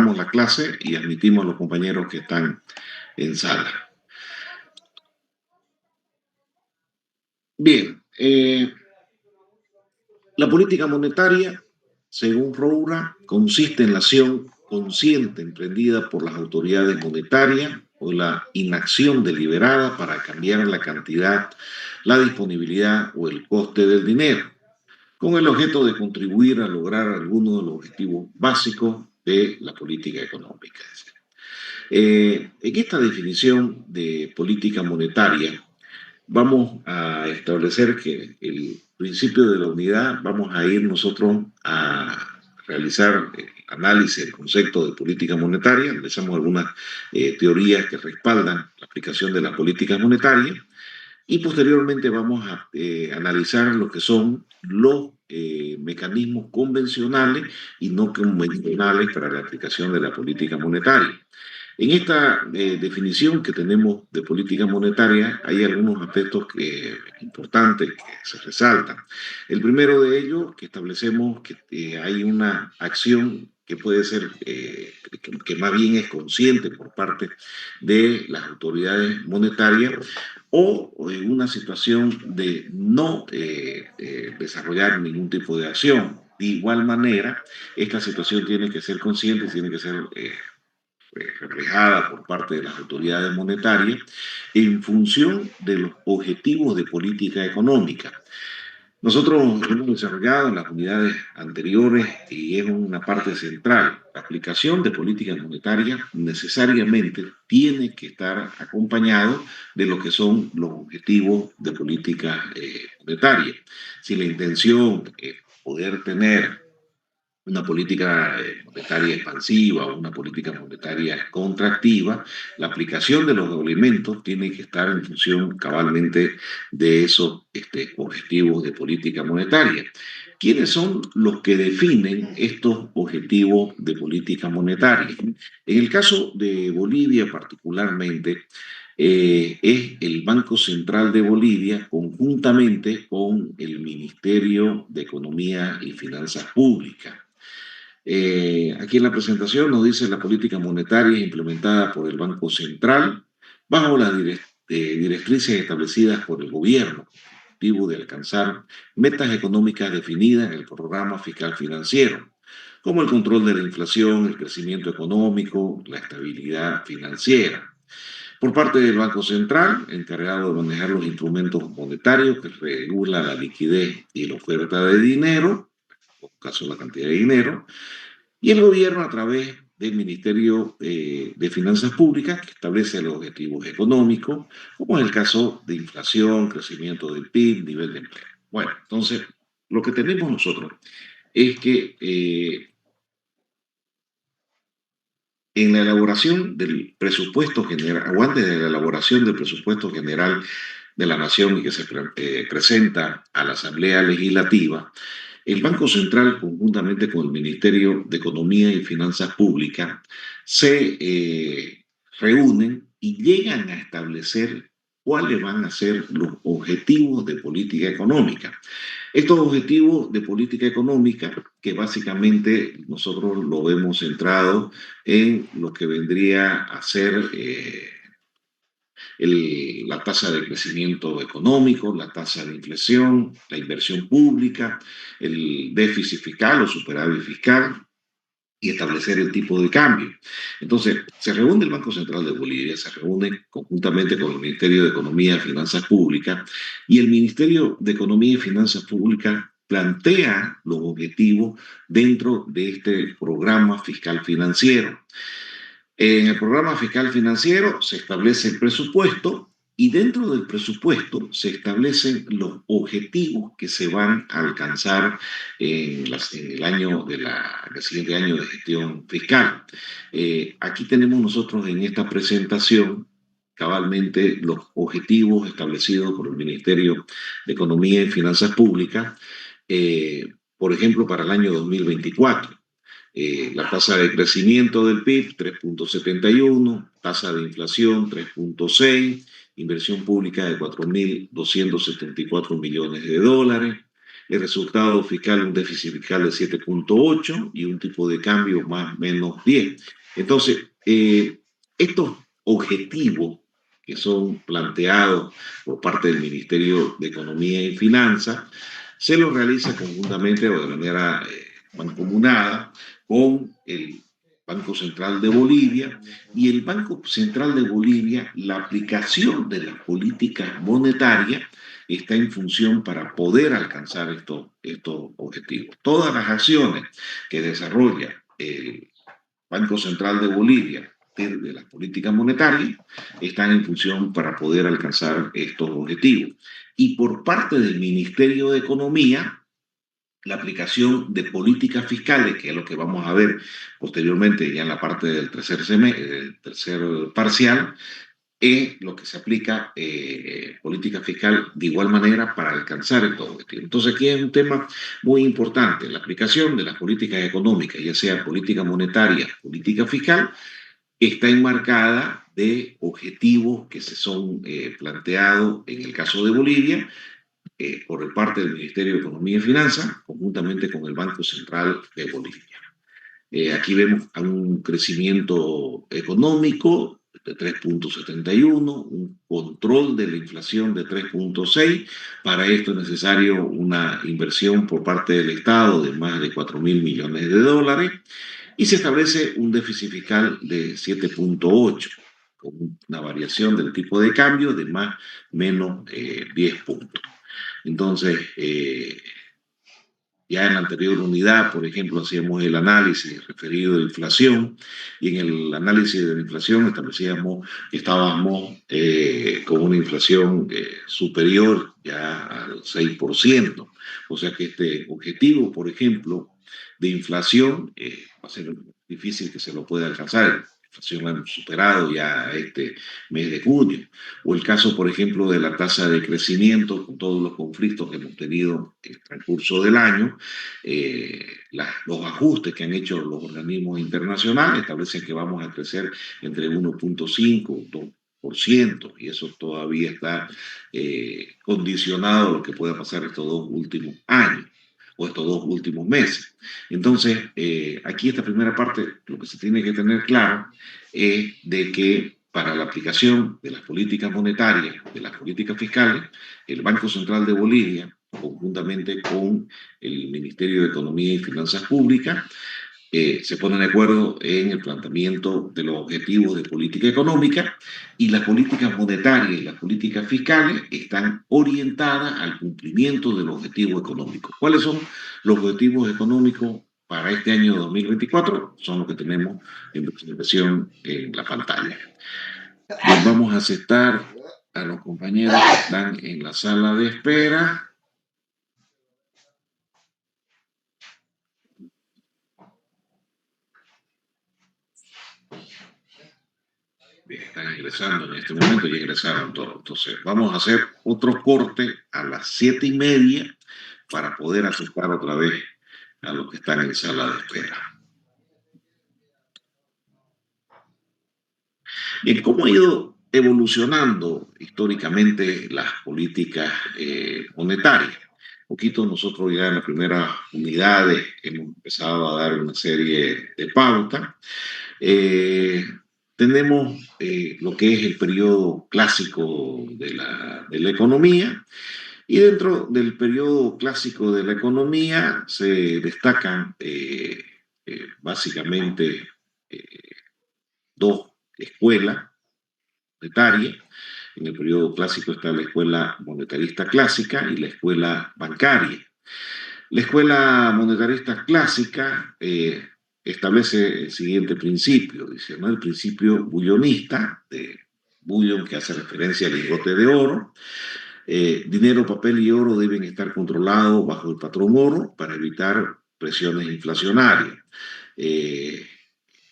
damos la clase y admitimos a los compañeros que están en sala. Bien, la política monetaria, según Roura, consiste en la acción consciente emprendida por las autoridades monetarias o la inacción deliberada para cambiar la cantidad, la disponibilidad o el coste del dinero, con el objeto de contribuir a lograr algunos de los objetivos básicos de la política económica. En esta definición de política monetaria, vamos a establecer que el principio de la unidad, vamos a ir nosotros a realizar el análisis del concepto de política monetaria, analizamos algunas teorías que respaldan la aplicación de la política monetaria y posteriormente vamos a analizar lo que son los mecanismos convencionales y no convencionales para la aplicación de la política monetaria. En esta definición que tenemos de política monetaria hay algunos aspectos importantes que se resaltan. El primero de ellos, que establecemos que hay una acción que puede ser, que más bien es consciente por parte de las autoridades monetarias o en una situación de no desarrollar ningún tipo de acción. De igual manera, esta situación tiene que ser consciente, tiene que ser reflejada por parte de las autoridades monetarias en función de los objetivos de política económica. Nosotros hemos desarrollado en las unidades anteriores, y es una parte central, la aplicación de política monetaria necesariamente tiene que estar acompañado de lo que son los objetivos de política monetaria. Si la intención es poder tener una política monetaria expansiva o una política monetaria contractiva, la aplicación de los elementos tiene que estar en función cabalmente de esos objetivos de política monetaria. ¿Quiénes son los que definen estos objetivos de política monetaria? En el caso de Bolivia particularmente, es el Banco Central de Bolivia conjuntamente con el Ministerio de Economía y Finanzas Públicas. Aquí en la presentación nos dice la política monetaria implementada por el Banco Central bajo las directrices establecidas por el gobierno, con el objetivo de alcanzar metas económicas definidas en el programa fiscal financiero, como el control de la inflación, el crecimiento económico, la estabilidad financiera. Por parte del Banco Central, encargado de manejar los instrumentos monetarios que regula la liquidez y la oferta de dinero, en caso la cantidad de dinero, y el gobierno a través del Ministerio de Finanzas Públicas, que establece los objetivos económicos, como en el caso de inflación, crecimiento del PIB, nivel de empleo. Bueno, entonces, lo que tenemos nosotros es que en la elaboración del presupuesto general, o antes de la elaboración del presupuesto general de la Nación y que se presenta a la Asamblea Legislativa, el Banco Central, conjuntamente con el Ministerio de Economía y Finanzas Públicas, se reúnen y llegan a establecer cuáles van a ser los objetivos de política económica. Estos objetivos de política económica, que básicamente nosotros lo vemos centrado en lo que vendría a ser la tasa de crecimiento económico, la tasa de inflación, la inversión pública, el déficit fiscal o superávit fiscal y establecer el tipo de cambio. Entonces, se reúne el Banco Central de Bolivia, se reúne conjuntamente con el Ministerio de Economía y Finanzas Públicas y el Ministerio de Economía y Finanzas Públicas plantea los objetivos dentro de este programa fiscal financiero. En el programa fiscal financiero se establece el presupuesto y dentro del presupuesto se establecen los objetivos que se van a alcanzar en el año el siguiente año de gestión fiscal. Aquí tenemos nosotros en esta presentación cabalmente los objetivos establecidos por el Ministerio de Economía y Finanzas Públicas, por ejemplo, para el año 2024. La tasa de crecimiento del PIB 3.71, tasa de inflación 3.6, inversión pública de 4.274 millones de dólares, el resultado fiscal, un déficit fiscal de 7,8 y un tipo de cambio más o menos 10. Entonces, estos objetivos que son planteados por parte del Ministerio de Economía y Finanzas se los realiza conjuntamente o de manera mancomunada con el Banco Central de Bolivia, y el Banco Central de Bolivia, la aplicación de las políticas monetarias está en función para poder alcanzar estos objetivos. Todas las acciones que desarrolla el Banco Central de Bolivia de las políticas monetarias están en función para poder alcanzar estos objetivos. Y por parte del Ministerio de Economía, la aplicación de políticas fiscales, que es lo que vamos a ver posteriormente ya en la parte del tercer parcial, es lo que se aplica política fiscal de igual manera para alcanzar estos objetivos. Entonces aquí es un tema muy importante, la aplicación de las políticas económicas, ya sea política monetaria, política fiscal, está enmarcada de objetivos que se son planteados en el caso de Bolivia por parte del Ministerio de Economía y Finanzas, conjuntamente con el Banco Central de Bolivia. Aquí vemos un crecimiento económico de 3,71, un control de la inflación de 3,6. Para esto es necesario una inversión por parte del Estado de más de 4.000 millones de dólares y se establece un déficit fiscal de 7,8 con una variación del tipo de cambio de más o menos 10 puntos. Entonces, ya en la anterior unidad, por ejemplo, hacíamos el análisis referido a la inflación y en el análisis de la inflación establecíamos que estábamos con una inflación superior ya al 6%. O sea que este objetivo, por ejemplo, de inflación va a ser difícil que se lo pueda alcanzar. La inflación la hemos superado ya este mes de junio. O el caso, por ejemplo, de la tasa de crecimiento, con todos los conflictos que hemos tenido en el transcurso del año, los ajustes que han hecho los organismos internacionales establecen que vamos a crecer entre 1,5 y 2%, y eso todavía está condicionado a lo que pueda pasar estos 2 últimos años o estos 2 últimos meses. Entonces, aquí esta primera parte, lo que se tiene que tener claro es de que para la aplicación de las políticas monetarias, de las políticas fiscales, el Banco Central de Bolivia, conjuntamente con el Ministerio de Economía y Finanzas Públicas, se ponen de acuerdo en el planteamiento de los objetivos de política económica, y las políticas monetarias y las políticas fiscales están orientadas al cumplimiento del objetivo económico. ¿Cuáles son los objetivos económicos para este año 2024? Son los que tenemos en presentación en la pantalla. Pues vamos a aceptar a los compañeros que están en la sala de espera. Están ingresando en este momento, ya ingresaron todos. Entonces, vamos a hacer otro corte a las 7:30 para poder aceptar otra vez a los que están en sala de espera. Bien, ¿cómo ha ido evolucionando históricamente las políticas monetarias? Un poquito nosotros ya en las primeras unidades hemos empezado a dar una serie de pautas. Eh, Tenemos lo que es el periodo clásico de la economía, y dentro del periodo clásico de la economía se destacan básicamente eh, dos escuelas monetarias. En el periodo clásico está la escuela monetarista clásica y la escuela bancaria. La escuela monetarista clásica establece el siguiente principio, dice, ¿no? El principio bullonista, de bullon, que hace referencia al lingote de oro. Dinero, papel y oro deben estar controlados bajo el patrón oro para evitar presiones inflacionarias. Eh,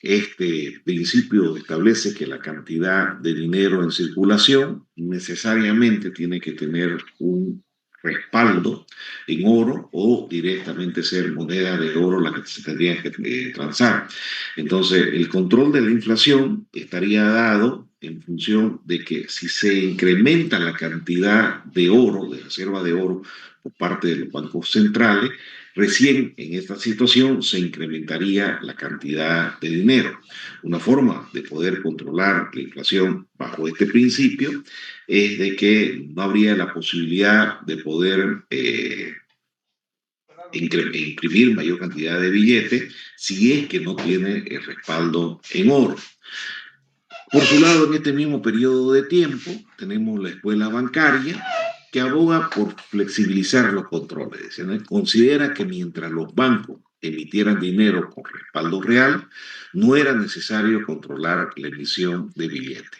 este principio establece que la cantidad de dinero en circulación necesariamente tiene que tener un respaldo en oro o directamente ser moneda de oro la que se tendría que transar. Entonces, el control de la inflación estaría dado en función de que si se incrementa la cantidad de oro, de reserva de oro, por parte de los bancos centrales, recién en esta situación se incrementaría la cantidad de dinero. Una forma de poder controlar la inflación bajo este principio es de que no habría la posibilidad de poder imprimir mayor cantidad de billetes si es que no tiene el respaldo en oro. Por su lado, en este mismo periodo de tiempo, tenemos la escuela bancaria que aboga por flexibilizar los controles. ¿No? Considera que mientras los bancos emitieran dinero con respaldo real, no era necesario controlar la emisión de billetes.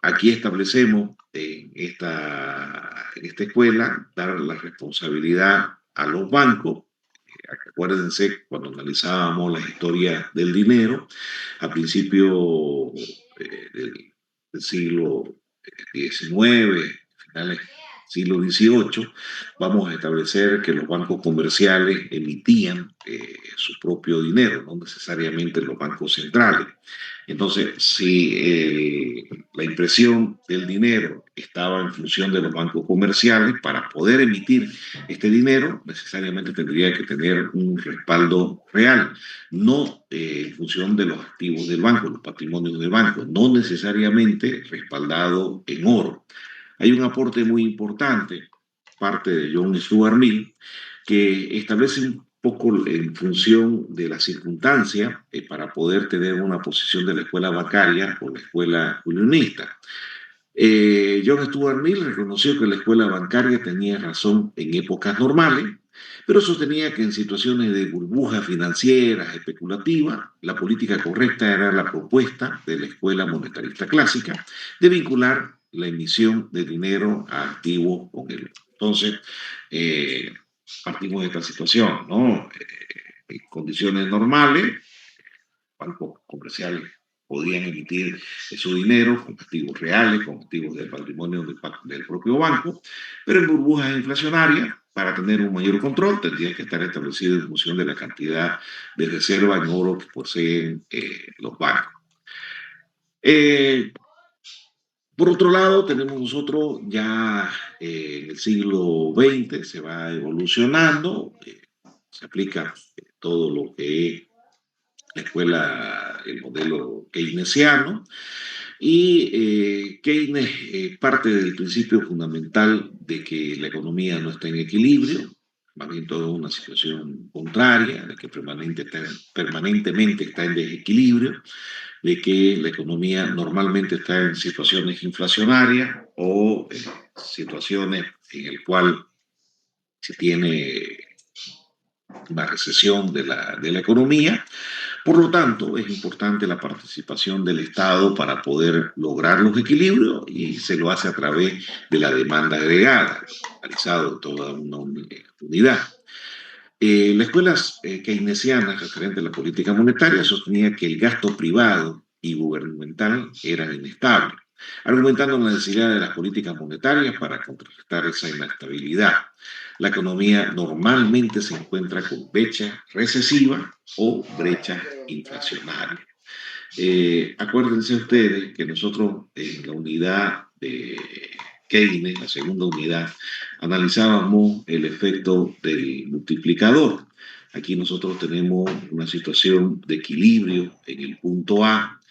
Aquí establecemos en esta escuela dar la responsabilidad a los bancos. Acuérdense cuando analizábamos la historia del dinero, a principio del siglo XIX, finales del siglo XVIII, vamos a establecer que los bancos comerciales emitían su propio dinero, no necesariamente los bancos centrales. Entonces, si la impresión del dinero estaba en función de los bancos comerciales, para poder emitir este dinero necesariamente tendría que tener un respaldo real, no en función de los activos del banco, los patrimonios del banco, no necesariamente respaldado en oro. Hay un aporte muy importante, parte de John Stuart Mill, que establece un poco en función de la circunstancia para poder tener una posición de la escuela bancaria o la escuela unionista. John Stuart Mill reconoció que la escuela bancaria tenía razón en épocas normales, pero sostenía que en situaciones de burbujas financieras especulativas, la política correcta era la propuesta de la escuela monetarista clásica de vincular la emisión de dinero a activos con el. Entonces, partimos de esta situación, ¿no? En condiciones normales, bancos comerciales podían emitir su dinero con activos reales, con activos del patrimonio del propio banco, pero en burbujas inflacionarias, para tener un mayor control, tendría que estar establecido en función de la cantidad de reserva en oro que poseen los bancos. Por otro lado, tenemos nosotros ya en el siglo XX, se va evolucionando, se aplica todo lo que es la escuela, el modelo keynesiano, y Keynes parte del principio fundamental de que la economía no está en equilibrio, más bien toda una situación contraria, de que permanentemente está en desequilibrio, de que la economía normalmente está en situaciones inflacionarias o en situaciones en el cual se tiene una recesión de la economía. Por lo tanto, es importante la participación del Estado para poder lograr los equilibrios y se lo hace a través de la demanda agregada, realizado en toda una unidad. La escuela keynesiana referente a la política monetaria sostenía que el gasto privado y gubernamental eran inestables, argumentando la necesidad de las políticas monetarias para contrarrestar esa inestabilidad. La economía normalmente se encuentra con brecha recesiva o brecha inflacionaria. Acuérdense ustedes que nosotros en la unidad de Keynes, la segunda unidad, analizábamos el efecto del multiplicador. Aquí nosotros tenemos una situación de equilibrio en el punto A,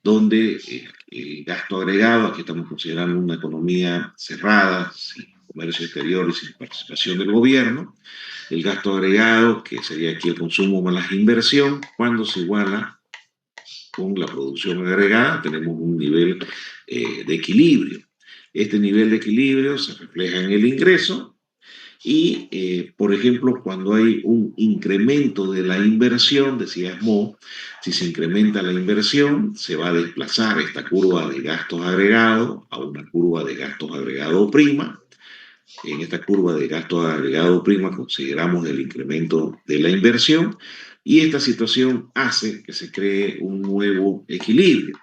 donde el gasto agregado, aquí estamos considerando una economía cerrada, sin comercio exterior y sin participación del gobierno, el gasto agregado, que sería aquí el consumo más la inversión, cuando se iguala con la producción agregada, tenemos un nivel de equilibrio. Este nivel de equilibrio se refleja en el ingreso y, por ejemplo, cuando hay un incremento de la inversión, decía Mo, si se incrementa la inversión, se va a desplazar esta curva de gastos agregados a una curva de gastos agregados prima. En esta curva de gastos agregados prima consideramos el incremento de la inversión y esta situación hace que se cree un nuevo equilibrio.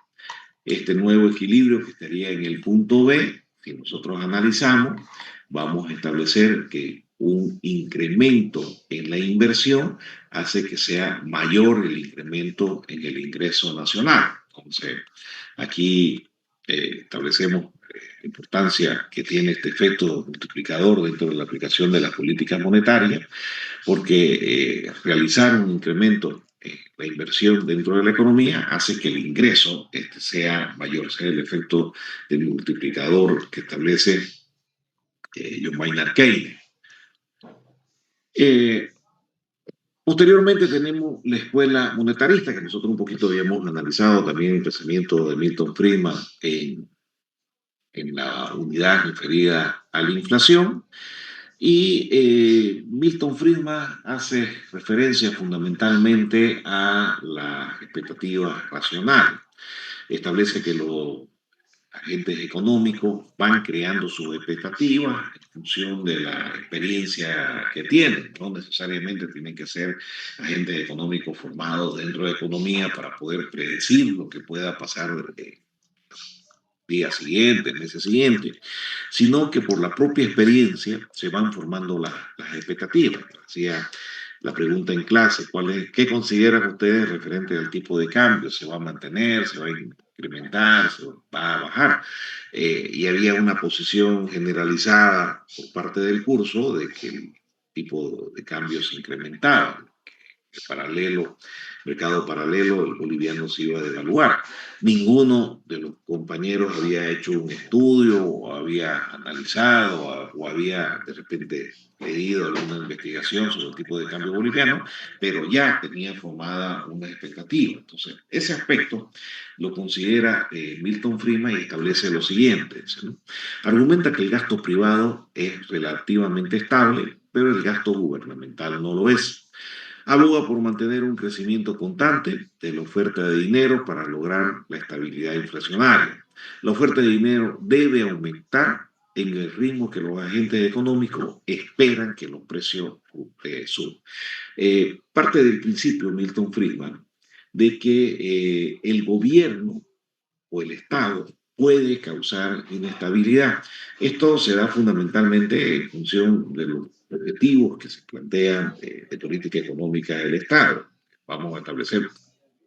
Este nuevo equilibrio que estaría en el punto B, si nosotros analizamos, vamos a establecer que un incremento en la inversión hace que sea mayor el incremento en el ingreso nacional. Entonces, aquí establecemos la importancia que tiene este efecto multiplicador dentro de la aplicación de las políticas monetarias, porque realizar un incremento en la inversión dentro de la economía hace que el ingreso sea mayor, sea el efecto del multiplicador que establece John Maynard Keynes. Eh, Posteriormente tenemos la escuela monetarista, que nosotros un poquito habíamos analizado también el pensamiento de Milton Friedman en la unidad referida a la inflación. Y Milton Friedman hace referencia fundamentalmente a las expectativas racionales. Establece que los agentes económicos van creando sus expectativas en función de la experiencia que tienen. No necesariamente tienen que ser agentes económicos formados dentro de economía para poder predecir lo que pueda pasar día siguiente, meses siguientes, sino que por la propia experiencia se van formando las expectativas. Hacía la pregunta en clase, ¿qué consideran ustedes referente al tipo de cambio? ¿Se va a mantener? ¿Se va a incrementar? ¿Se va a bajar? Y había una posición generalizada por parte del curso de que el tipo de cambio se incrementaba. El mercado paralelo, el boliviano se iba a devaluar. Ninguno de los compañeros había hecho un estudio o había analizado o había de repente leído alguna investigación sobre el tipo de cambio boliviano, pero ya tenía formada una expectativa. Entonces, ese aspecto lo considera Milton Friedman y establece lo siguiente, ¿no? Argumenta que el gasto privado es relativamente estable, pero el gasto gubernamental no lo es. Aboga por mantener un crecimiento constante de la oferta de dinero para lograr la estabilidad inflacionaria. La oferta de dinero debe aumentar en el ritmo que los agentes económicos esperan que los precios suban. Parte del principio, Milton Friedman, de que el gobierno o el Estado puede causar inestabilidad. Esto se da fundamentalmente en función de los objetivos que se plantean de política económica del Estado. Vamos a establecer,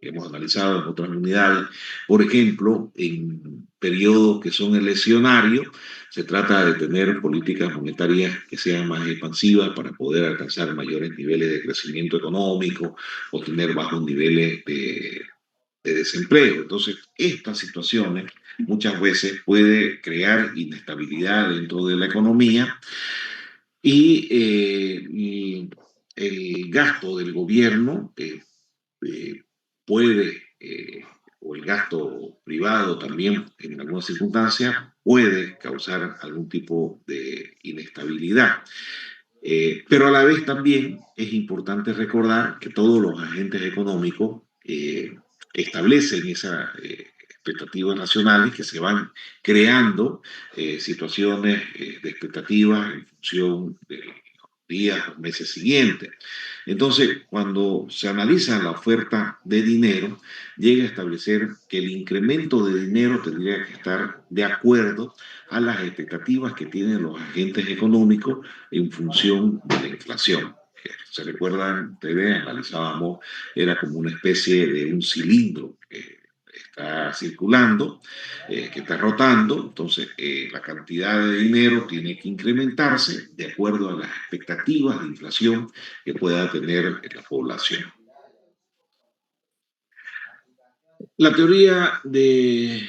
hemos analizado en otras unidades, por ejemplo, en periodos que son eleccionarios, se trata de tener políticas monetarias que sean más expansivas para poder alcanzar mayores niveles de crecimiento económico o tener bajos niveles de desempleo. Entonces, estas situaciones muchas veces puede crear inestabilidad dentro de la economía y el gasto del gobierno eh, puede, o el gasto privado también en algunas circunstancias, puede causar algún tipo de inestabilidad. Pero a la vez también es importante recordar que todos los agentes económicos establecen esas expectativas nacionales que se van creando situaciones de expectativas en función de los días o meses siguientes. Entonces, cuando se analiza la oferta de dinero, llega a establecer que el incremento de dinero tendría que estar de acuerdo a las expectativas que tienen los agentes económicos en función de la inflación. Se recuerdan, ustedes analizábamos, era como una especie de un cilindro que está circulando, que está rotando, entonces la cantidad de dinero tiene que incrementarse de acuerdo a las expectativas de inflación que pueda tener la población. La teoría de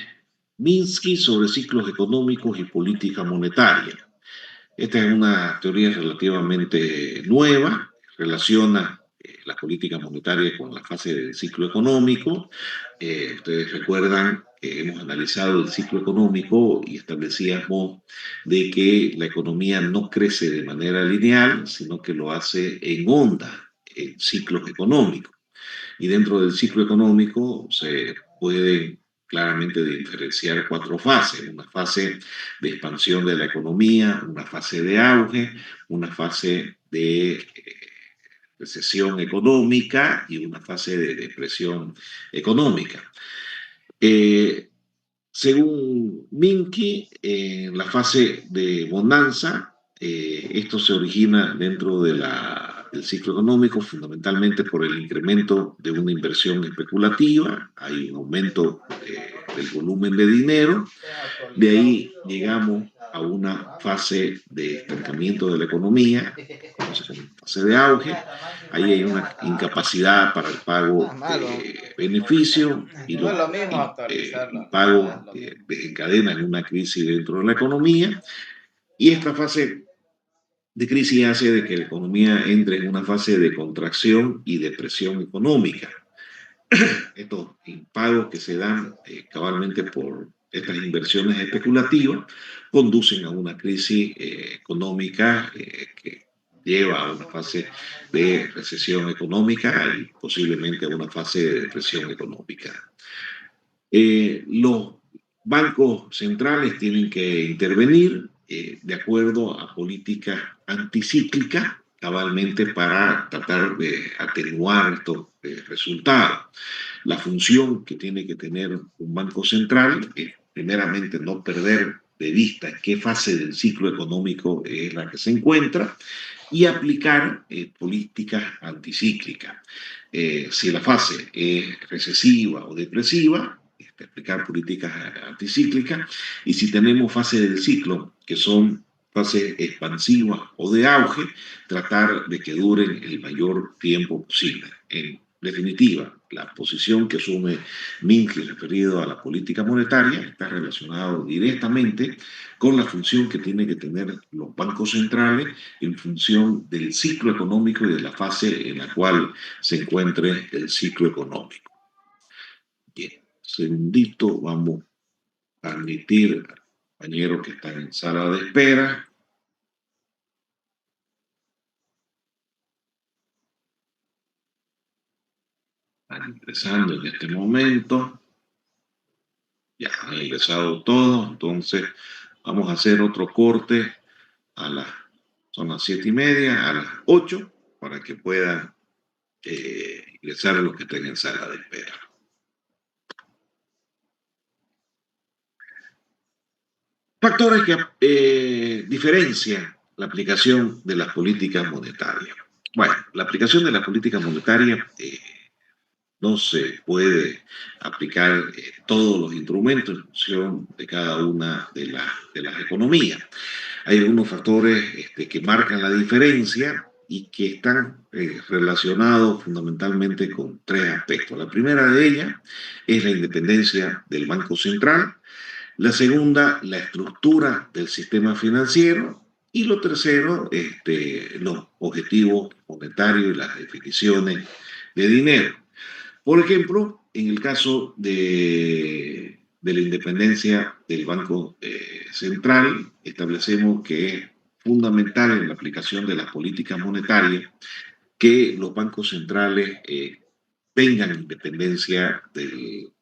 Minsky sobre ciclos económicos y política monetaria. Esta es una teoría relativamente nueva, relaciona la política monetaria con la fase del ciclo económico. Ustedes recuerdan que hemos analizado el ciclo económico y establecíamos de que la economía no crece de manera lineal, sino que lo hace en ondas, en ciclos económicos. Y dentro del ciclo económico se puede claramente diferenciar cuatro fases. Una fase de expansión de la economía, una fase de auge, una fase de recesión económica y una fase de depresión económica. Eh, Según Minkey, en la fase de bonanza, esto se origina dentro del ciclo económico fundamentalmente por el incremento de una inversión especulativa, hay un aumento del volumen de dinero. De ahí llegamos a una fase de estancamiento de la economía, conoce como fase de auge. Ahí hay una incapacidad para el No es pago malo. de beneficios y No es los lo mismo actualizarlo. No es impagos lo mismo. desencadenan una crisis dentro de la economía. Y esta fase de crisis hace de que la economía entre en una fase de contracción y depresión económica. Estos impagos que se dan cabalmente por estas inversiones especulativas conducen a una crisis económica que lleva a una fase de recesión económica y posiblemente a una fase de depresión económica. Los bancos centrales tienen que intervenir de acuerdo a políticas anticíclicas, cabalmente para tratar de atenuar estos resultados. La función que tiene que tener un banco central es primeramente no perder de vista en qué fase del ciclo económico es la que se encuentra y aplicar políticas anticíclicas. Si la fase es recesiva o depresiva, aplicar políticas anticíclicas, y si tenemos fases del ciclo que son fases expansivas o de auge, tratar de que duren el mayor tiempo posible. En definitiva, la posición que asume Minkle referido a la política monetaria está relacionado directamente con la función que tienen que tener los bancos centrales en función del ciclo económico y de la fase en la cual se encuentre el ciclo económico. Bien, segundito, vamos a admitir a compañeros que están en sala de espera. Están ingresando en este momento. Ya han ingresado todos, entonces vamos a hacer otro corte a las, son las 7:30, a las 8, para que puedan ingresar los que estén en sala de espera. Factores que diferencian la aplicación de las políticas monetarias. Bueno, la aplicación de la política monetaria no se puede aplicar todos los instrumentos en función de cada una de las economías. Hay algunos factores que marcan la diferencia y que están relacionados fundamentalmente con tres aspectos. La primera de ellas es la independencia del Banco Central, la segunda, la estructura del sistema financiero, y lo tercero, los objetivos monetarios y las definiciones de dinero. Por ejemplo, en el caso de la independencia del Banco Central, establecemos que es fundamental en la aplicación de las políticas monetarias que los bancos centrales tengan independencia del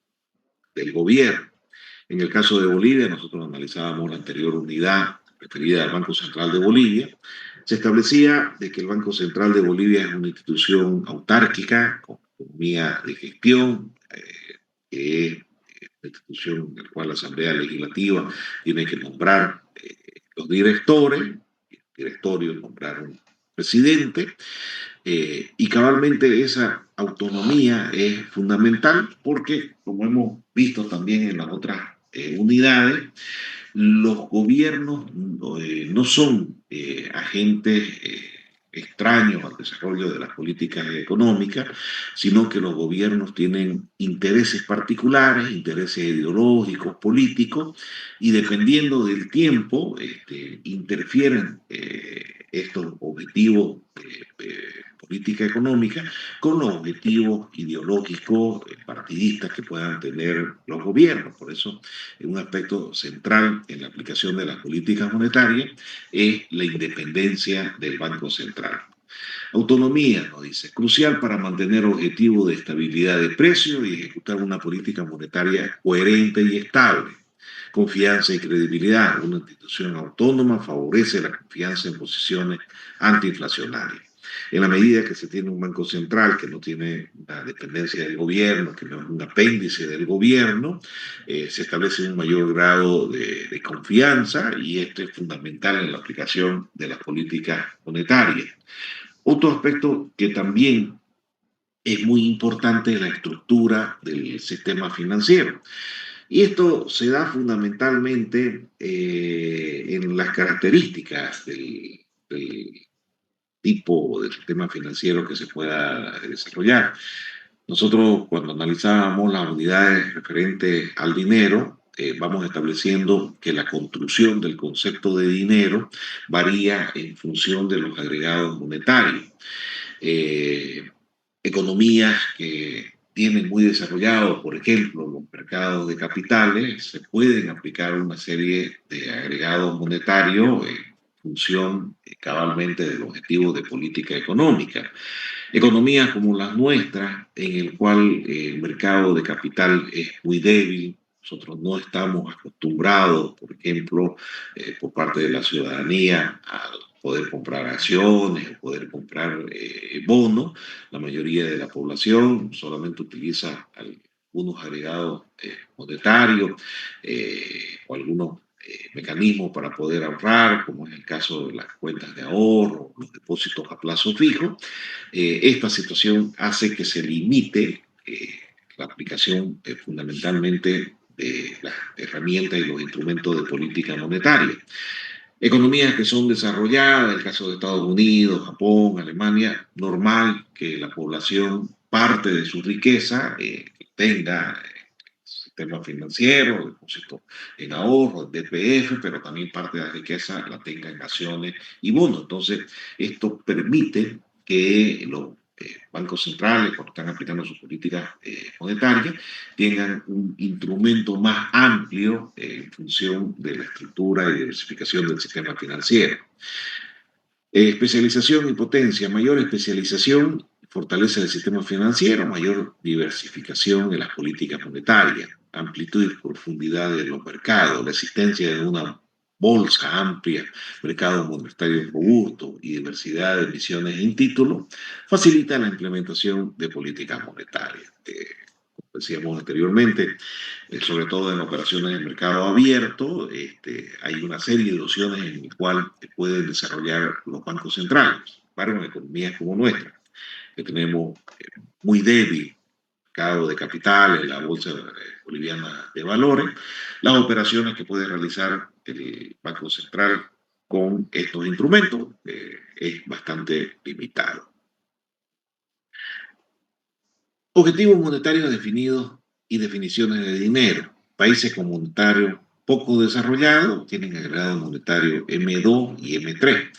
gobierno. En el caso de Bolivia, nosotros analizábamos la anterior unidad referida al Banco Central de Bolivia. Se establecía de que el Banco Central de Bolivia es una institución autárquica, con autonomía de gestión, que es la institución en la cual la Asamblea Legislativa tiene que nombrar los directores, el directorio nombrar un presidente, y cabalmente esa autonomía es fundamental porque, como hemos visto también en las otras unidades, los gobiernos no son agentes extraños al desarrollo de las políticas económicas, sino que los gobiernos tienen intereses particulares, intereses ideológicos, políticos, y dependiendo del tiempo, interfieren estos objetivos política económica con los objetivos ideológicos partidistas que puedan tener los gobiernos. Por eso, un aspecto central en la aplicación de las políticas monetarias es la independencia del Banco Central. Autonomía, nos dice, crucial para mantener objetivos de estabilidad de precios y ejecutar una política monetaria coherente y estable. Confianza y credibilidad. Una institución autónoma favorece la confianza en posiciones antiinflacionarias. En la medida que se tiene un banco central que no tiene una dependencia del gobierno, que no es un apéndice del gobierno, se establece un mayor grado de confianza, y esto es fundamental en la aplicación de las políticas monetarias. Otro aspecto que también es muy importante es la estructura del sistema financiero. Y esto se da fundamentalmente en las características del tipo de sistema financiero que se pueda desarrollar. Nosotros, cuando analizábamos las unidades referentes al dinero, vamos estableciendo que la construcción del concepto de dinero varía en función de los agregados monetarios. Eh, Economías que tienen muy desarrollados, por ejemplo, los mercados de capitales, se pueden aplicar una serie de agregados monetarios en función cabalmente del objetivo de política económica. Economías como las nuestras, en el cual el mercado de capital es muy débil, nosotros no estamos acostumbrados, por ejemplo, por parte de la ciudadanía a poder comprar acciones, poder comprar bonos. La mayoría de la población solamente utiliza algunos agregados monetarios o algunos mecanismos para poder ahorrar, como es el caso de las cuentas de ahorro, los depósitos a plazo fijo. Esta situación hace que se limite la aplicación fundamentalmente de las herramientas y los instrumentos de política monetaria. Economías que son desarrolladas, el caso de Estados Unidos, Japón, Alemania, normal que la población parte de su riqueza tenga sistema financiero, depósito en ahorro, DPF, pero también parte de la riqueza la tenga en acciones y bonos. Entonces, esto permite que los bancos centrales, cuando están aplicando sus políticas monetarias, tengan un instrumento más amplio en función de la estructura y diversificación del sistema financiero. Especialización y potencia. Mayor especialización fortalece el sistema financiero, mayor diversificación en las políticas monetarias, amplitud y profundidad de los mercados, la existencia de una bolsa amplia, mercado monetario robusto y diversidad de emisiones en títulos, facilita la implementación de políticas monetarias. Como decíamos anteriormente, sobre todo en operaciones de mercado abierto, hay una serie de opciones en las cuales pueden desarrollar los bancos centrales. Sin embargo, en economías como nuestra, que tenemos muy débil mercado de capitales, la bolsa boliviana de valores, las operaciones que puede realizar el Banco Central con estos instrumentos es bastante limitado. Objetivos monetarios definidos y definiciones de dinero. Países comunitarios poco desarrollados tienen agregado monetario M2 y M3.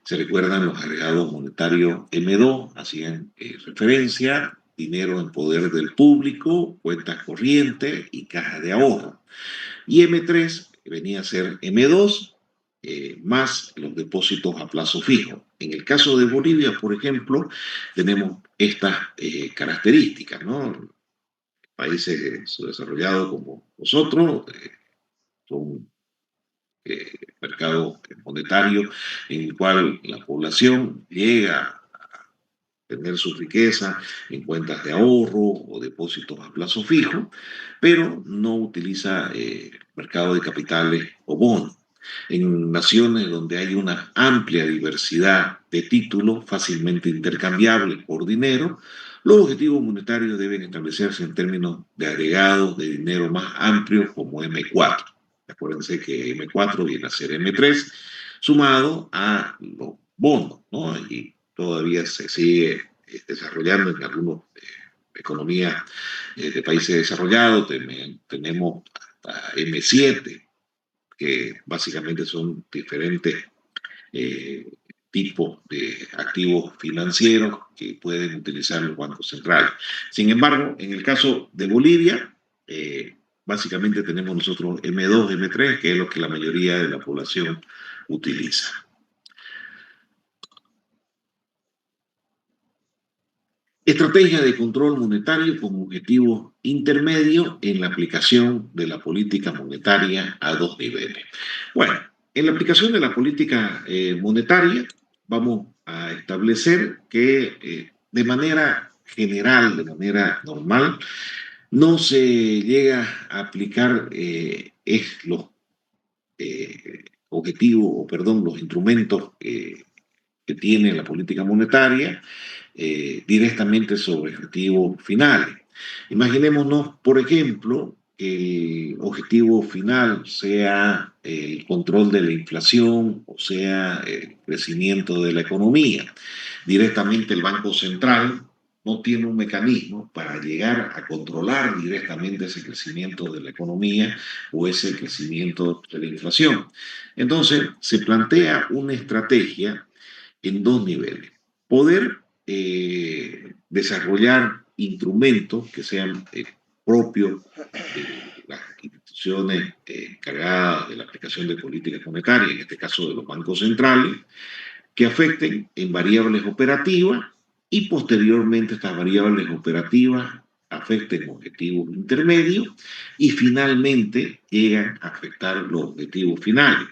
Se recuerdan los agregados monetarios M2, hacían referencia, dinero en poder del público, cuentas corrientes y caja de ahorro. Y M3 venía a ser M2 más los depósitos a plazo fijo. En el caso de Bolivia, por ejemplo, tenemos estas características, ¿no? Países subdesarrollados como nosotros son mercados monetarios en el cual la población llega a tener su riqueza en cuentas de ahorro o depósitos a plazo fijo, pero no utiliza mercado de capitales o bonos. En naciones donde hay una amplia diversidad de títulos fácilmente intercambiables por dinero, los objetivos monetarios deben establecerse en términos de agregados de dinero más amplios como M4. Acuérdense que M4 viene a ser M3 sumado a los bonos, ¿no? Y todavía se sigue desarrollando en algunas economías de países desarrollados. Tenemos hasta M7, que básicamente son diferentes eh, tipos de activos financieros que pueden utilizar los bancos centrales. Sin embargo, en el caso de Bolivia, básicamente tenemos nosotros M2, M3, que es lo que la mayoría de la población utiliza. Estrategia de control monetario como objetivo intermedio en la aplicación de la política monetaria a dos niveles. Bueno, en la aplicación de la política monetaria vamos a establecer que de manera general, de manera normal, no se llega a aplicar los objetivos, o perdón, los instrumentos que tiene la política monetaria directamente sobre objetivos finales. Imaginémonos, por ejemplo, que el objetivo final sea el control de la inflación o sea el crecimiento de la economía. Directamente el Banco Central no tiene un mecanismo para llegar a controlar directamente ese crecimiento de la economía o ese crecimiento de la inflación. Entonces, se plantea una estrategia en dos niveles. Poder desarrollar instrumentos que sean propios de las instituciones encargadas de la aplicación de políticas monetarias, en este caso de los bancos centrales, que afecten en variables operativas y posteriormente estas variables operativas afecten objetivos intermedios y finalmente llegan a afectar los objetivos finales.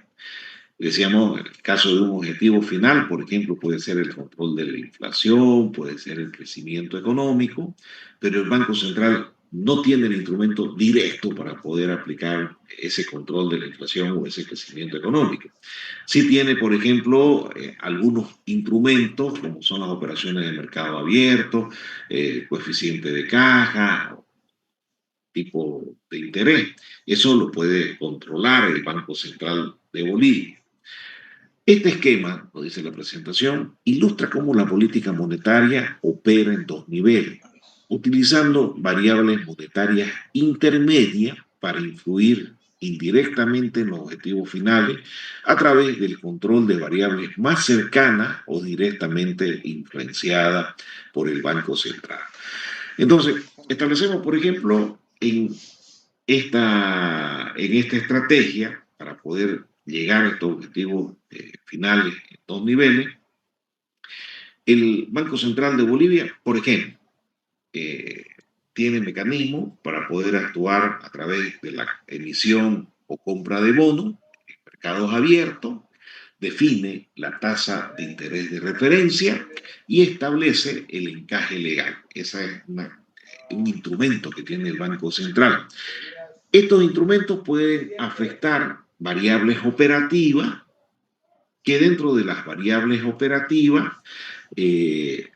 Decíamos, en el caso de un objetivo final, por ejemplo, puede ser el control de la inflación, puede ser el crecimiento económico, pero el Banco Central no tiene el instrumento directo para poder aplicar ese control de la inflación o ese crecimiento económico. Sí tiene, por ejemplo, algunos instrumentos, como son las operaciones de mercado abierto, coeficiente de caja, tipo de interés. Eso lo puede controlar el Banco Central de Bolivia. Este esquema, lo dice la presentación, ilustra cómo la política monetaria opera en dos niveles, utilizando variables monetarias intermedias para influir indirectamente en los objetivos finales a través del control de variables más cercanas o directamente influenciadas por el Banco Central. Entonces, establecemos, por ejemplo, en esta estrategia, para poder llegar a estos objetivos finales en dos niveles, el Banco Central de Bolivia, por ejemplo, eh, tiene mecanismos para poder actuar a través de la emisión o compra de bonos en mercados abiertos, define la tasa de interés de referencia y establece el encaje legal. Ese es un instrumento que tiene el Banco Central. Estos instrumentos pueden afectar variables operativas, que dentro de las variables operativas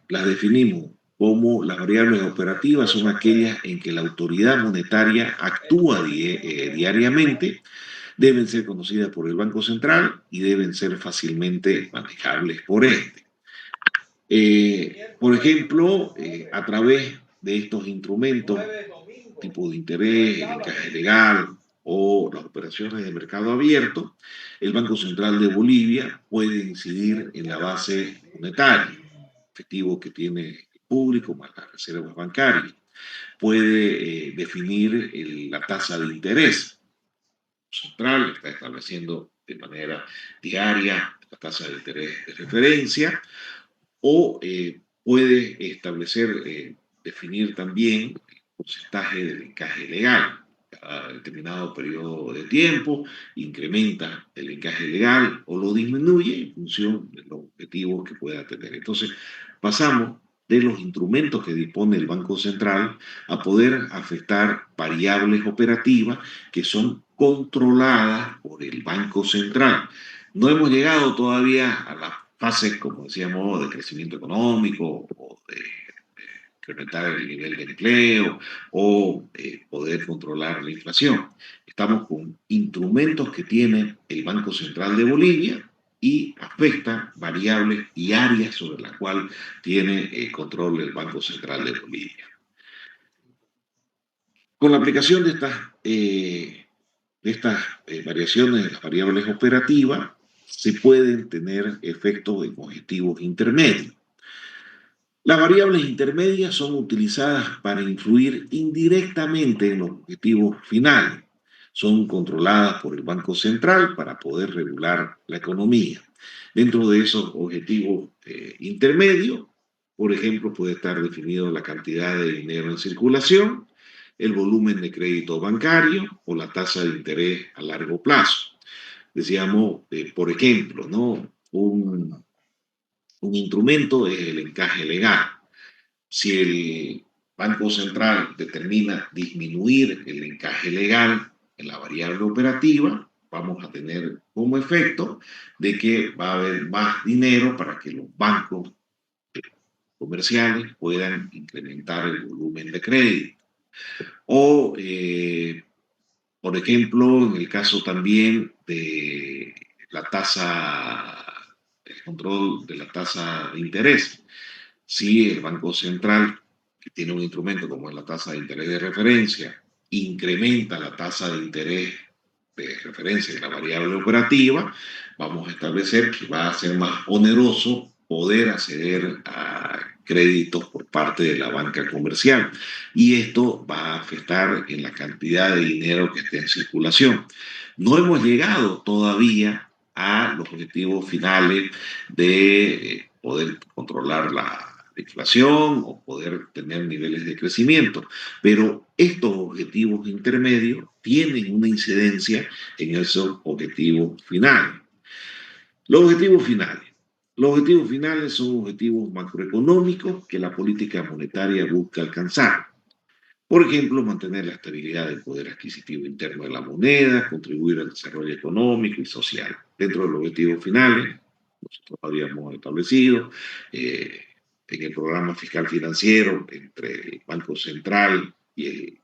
las definimos como las variables operativas son aquellas en que la autoridad monetaria actúa diariamente, deben ser conocidas por el Banco Central y deben ser fácilmente manejables por este. Por ejemplo, a través de estos instrumentos, tipo de interés, el encaje legal o las operaciones de mercado abierto, el Banco Central de Bolivia puede incidir en la base monetaria, efectivo que tiene el público más las reservas bancarias. Puede definir la tasa de interés. El Central está estableciendo de manera diaria la tasa de interés de referencia o puede establecer, definir también el porcentaje del encaje legal. Cada determinado periodo de tiempo incrementa el encaje legal o lo disminuye en función de los objetivos que pueda tener. Entonces, pasamos de los instrumentos que dispone el Banco Central a poder afectar variables operativas que son controladas por el Banco Central. No hemos llegado todavía a las fases, como decíamos, de crecimiento económico o de incrementar el nivel de empleo o poder controlar la inflación. Estamos con instrumentos que tiene el Banco Central de Bolivia y afecta variables y áreas sobre las cuales tiene control el Banco Central de Bolivia. Con la aplicación de estas variaciones de las variables operativas, se pueden tener efectos en objetivos intermedios. Las variables intermedias son utilizadas para influir indirectamente en los objetivos finales. Son controladas por el Banco Central para poder regular la economía. Dentro de esos objetivos intermedios, por ejemplo, puede estar definido la cantidad de dinero en circulación, el volumen de crédito bancario o la tasa de interés a largo plazo. Decíamos, por ejemplo, ¿no? Un instrumento es el encaje legal. Si el Banco Central determina disminuir el encaje legal en la variable operativa, vamos a tener como efecto de que va a haber más dinero para que los bancos comerciales puedan incrementar el volumen de crédito. O Por ejemplo, en el caso también de la tasa, el control de la tasa de interés. Si el Banco Central, que tiene un instrumento como es la tasa de interés de referencia, incrementa la tasa de interés de referencia en la variable operativa, vamos a establecer que va a ser más oneroso poder acceder a créditos por parte de la banca comercial y esto va a afectar en la cantidad de dinero que esté en circulación. No hemos llegado todavía a los objetivos finales de poder controlar la inflación o poder tener niveles de crecimiento, pero estos objetivos intermedios tienen una incidencia en esos objetivos finales. Los objetivos finales. Los objetivos finales son objetivos macroeconómicos que la política monetaria busca alcanzar. Por ejemplo, mantener la estabilidad del poder adquisitivo interno de la moneda, contribuir al desarrollo económico y social. Dentro de los objetivos finales, nosotros habíamos establecido en el programa fiscal financiero entre el Banco Central y el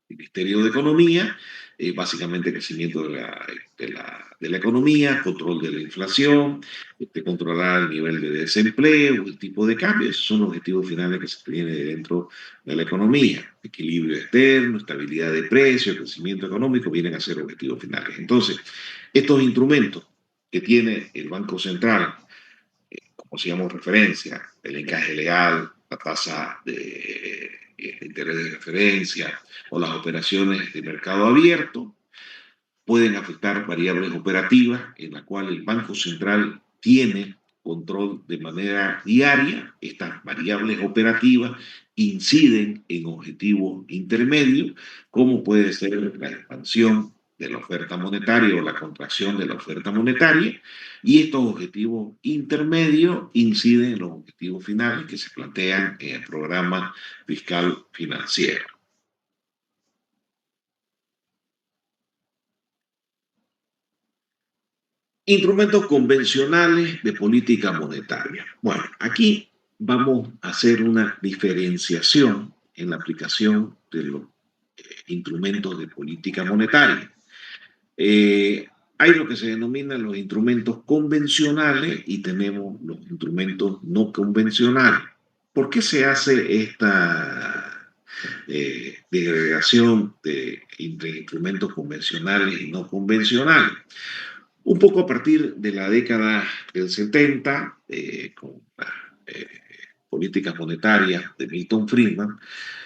Ministerio de Economía, básicamente crecimiento de la economía, control de la inflación, controlar el nivel de desempleo, el tipo de cambio, esos son los objetivos finales que se tienen dentro de la economía. Equilibrio externo, estabilidad de precios, crecimiento económico, vienen a ser objetivos finales. Entonces, estos instrumentos que tiene el Banco Central, como hacíamos referencia, el encaje legal, la tasa de interés de referencia o las operaciones de mercado abierto, pueden afectar variables operativas en la cual el Banco Central tiene control de manera diaria. Estas variables operativas inciden en objetivos intermedios, como puede ser la expansión de la oferta monetaria o la contracción de la oferta monetaria, y estos objetivos intermedios inciden en los objetivos finales que se plantean en el programa fiscal financiero. Instrumentos convencionales de política monetaria. Bueno, aquí vamos a hacer una diferenciación en la aplicación de los instrumentos de política monetaria. Hay lo que se denominan los instrumentos convencionales y tenemos los instrumentos no convencionales. ¿Por qué se hace esta segregación entre instrumentos convencionales y no convencionales? Un poco a partir de la década del 70, con las políticas monetarias de Milton Friedman,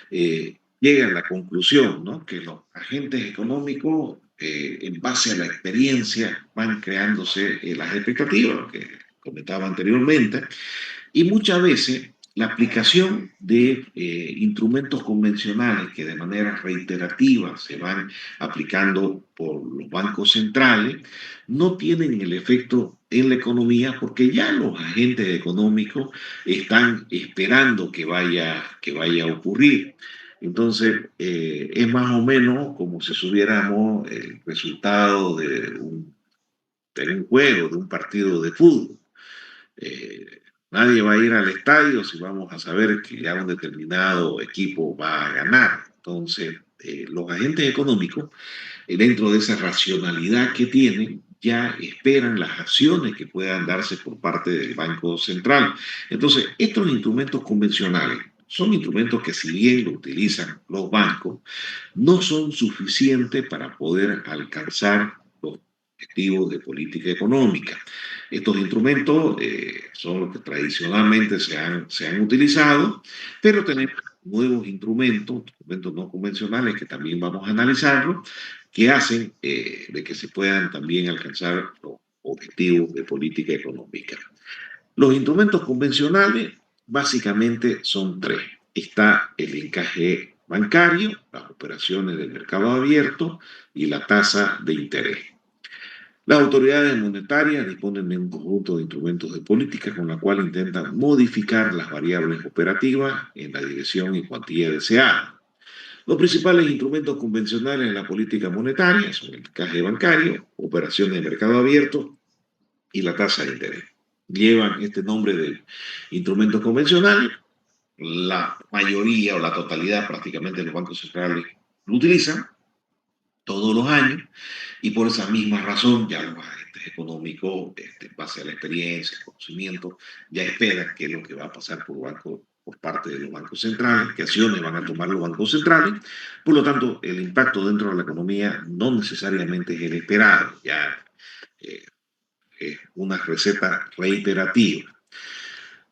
llega a la conclusión, ¿no?, que los agentes económicos, en base a la experiencia, van creándose las expectativas, lo que comentaba anteriormente, y muchas veces la aplicación de instrumentos convencionales que de manera reiterativa se van aplicando por los bancos centrales no tienen el efecto en la economía porque ya los agentes económicos están esperando que vaya a ocurrir. Entonces, es más o menos como si supiéramos el resultado de un juego, de un partido de fútbol. Nadie va a ir al estadio si vamos a saber que ya un determinado equipo va a ganar. Entonces, los agentes económicos, dentro de esa racionalidad que tienen, ya esperan las acciones que puedan darse por parte del Banco Central. Entonces, estos instrumentos convencionales son instrumentos que si bien lo utilizan los bancos, no son suficientes para poder alcanzar los objetivos de política económica. Estos instrumentos son los que tradicionalmente se han utilizado, pero tenemos nuevos instrumentos no convencionales que también vamos a analizarlos, que hacen de que se puedan también alcanzar los objetivos de política económica. Los instrumentos convencionales básicamente son tres. Está el encaje bancario, las operaciones del mercado abierto y la tasa de interés. Las autoridades monetarias disponen de un conjunto de instrumentos de política con la cual intentan modificar las variables operativas en la dirección y cuantía deseada. Los principales instrumentos convencionales de la política monetaria son el encaje bancario, operaciones de mercado abierto y la tasa de interés. Llevan este nombre de instrumentos convencionales. La mayoría o la totalidad prácticamente de los bancos centrales lo utilizan. todos los años, y por esa misma razón ya los agentes económicos, en base a la experiencia, el conocimiento, ya esperan qué es lo que va a pasar por parte de los bancos centrales, qué acciones van a tomar los bancos centrales. Por lo tanto, el impacto dentro de la economía no necesariamente es el esperado, ya eh, es una receta reiterativa.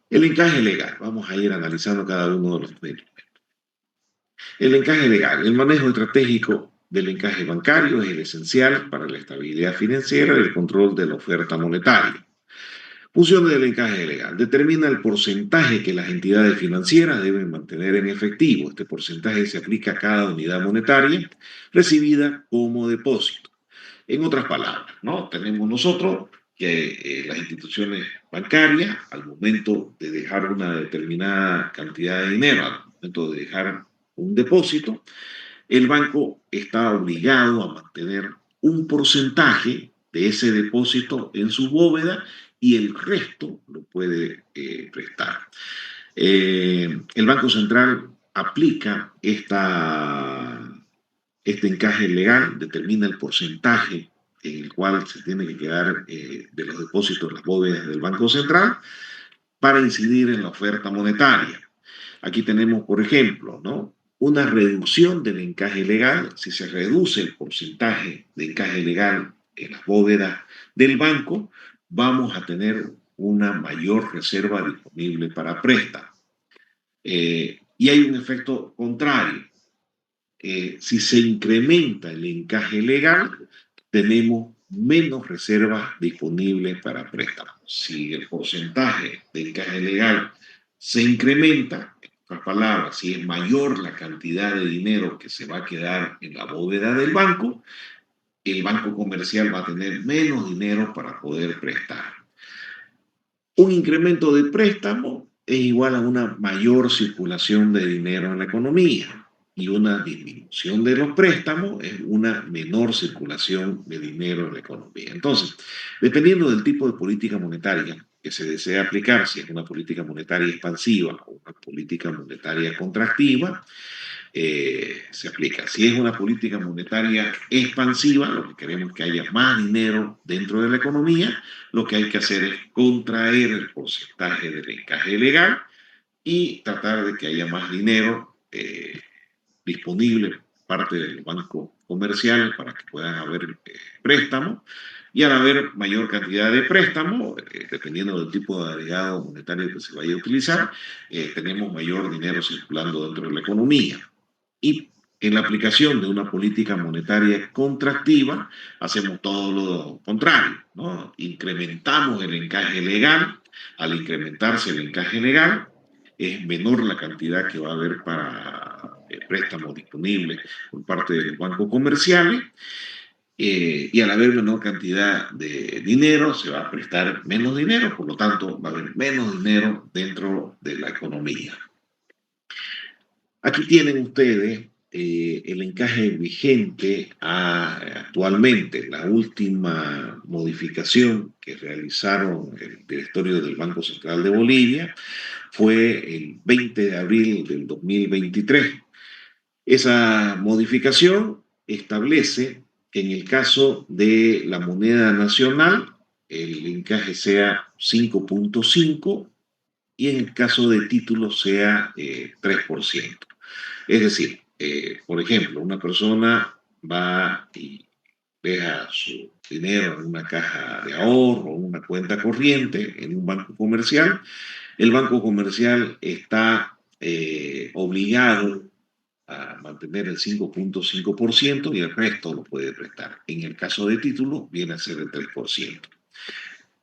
El encaje legal, vamos a ir analizando cada uno de los medios. El encaje legal, el manejo estratégico del encaje bancario es el esencial para la estabilidad financiera y el control de la oferta monetaria. Funciones del encaje legal. Determina el porcentaje que las entidades financieras deben mantener en efectivo. Este porcentaje se aplica a cada unidad monetaria recibida como depósito. En otras palabras, ¿no? Tenemos nosotros que las instituciones bancarias, al momento de dejar una determinada cantidad de dinero, al momento de dejar un depósito, el banco está obligado a mantener un porcentaje de ese depósito en su bóveda y el resto lo puede prestar. El Banco Central aplica este encaje legal, determina el porcentaje en el cual se tiene que quedar de los depósitos en las bóvedas del Banco Central para incidir en la oferta monetaria. Aquí tenemos, por ejemplo, ¿no? Una reducción del encaje legal. Si se reduce el porcentaje de encaje legal en las bóvedas del banco, vamos a tener una mayor reserva disponible para préstamos. Y hay un efecto contrario. Si se incrementa el encaje legal, tenemos menos reservas disponibles para préstamos. Si el porcentaje de encaje legal se incrementa, en otras palabras, si es mayor la cantidad de dinero que se va a quedar en la bóveda del banco, el banco comercial va a tener menos dinero para poder prestar. Un incremento de préstamo es igual a una mayor circulación de dinero en la economía y una disminución de los préstamos es una menor circulación de dinero en la economía. Entonces, dependiendo del tipo de política monetaria que se desea aplicar, si es una política monetaria expansiva o una política monetaria contractiva, se aplica. Si es una política monetaria expansiva, lo que queremos es que haya más dinero dentro de la economía, lo que hay que hacer es contraer el porcentaje del encaje legal y tratar de que haya más dinero disponible por parte del banco comercial para que puedan haber préstamos. Y al haber mayor cantidad de préstamos, dependiendo del tipo de agregado monetario que se vaya a utilizar, tenemos mayor dinero circulando dentro de la economía. Y en la aplicación de una política monetaria contractiva, hacemos todo lo contrario, ¿no? Incrementamos el encaje legal. Al incrementarse el encaje legal, es menor la cantidad que va a haber para préstamos disponibles por parte de los bancos comerciales. Y al haber menor cantidad de dinero, se va a prestar menos dinero, por lo tanto, va a haber menos dinero dentro de la economía. Aquí tienen ustedes el encaje vigente actualmente. La última modificación que realizaron el directorio del Banco Central de Bolivia fue el 20 de abril del 2023. Esa modificación establece que en el caso de la moneda nacional, el encaje sea 5.5 y en el caso de títulos sea 3%. Es decir, por ejemplo, una persona va y deja su dinero en una caja de ahorro, una cuenta corriente en un banco comercial. El banco comercial está obligado a mantener el 5.5% y el resto lo puede prestar. En el caso de título, viene a ser el 3%.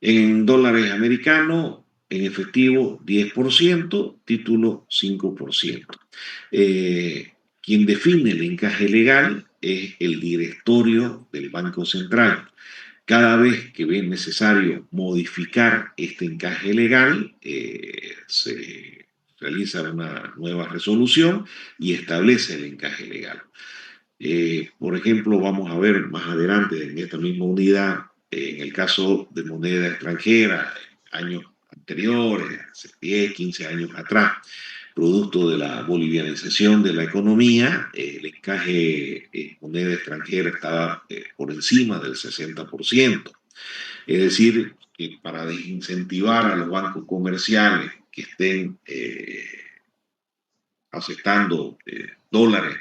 En dólares americanos, en efectivo 10%, título 5%. Quien define el encaje legal es el directorio del Banco Central. Cada vez que ve necesario modificar este encaje legal, se realiza una nueva resolución y establece el encaje legal. Por ejemplo, vamos a ver más adelante en esta misma unidad, en el caso de moneda extranjera, años anteriores, hace 10, 15 años atrás, producto de la bolivianización de la economía, el encaje en moneda extranjera estaba por encima del 60%. Es decir, que para desincentivar a los bancos comerciales que estén aceptando dólares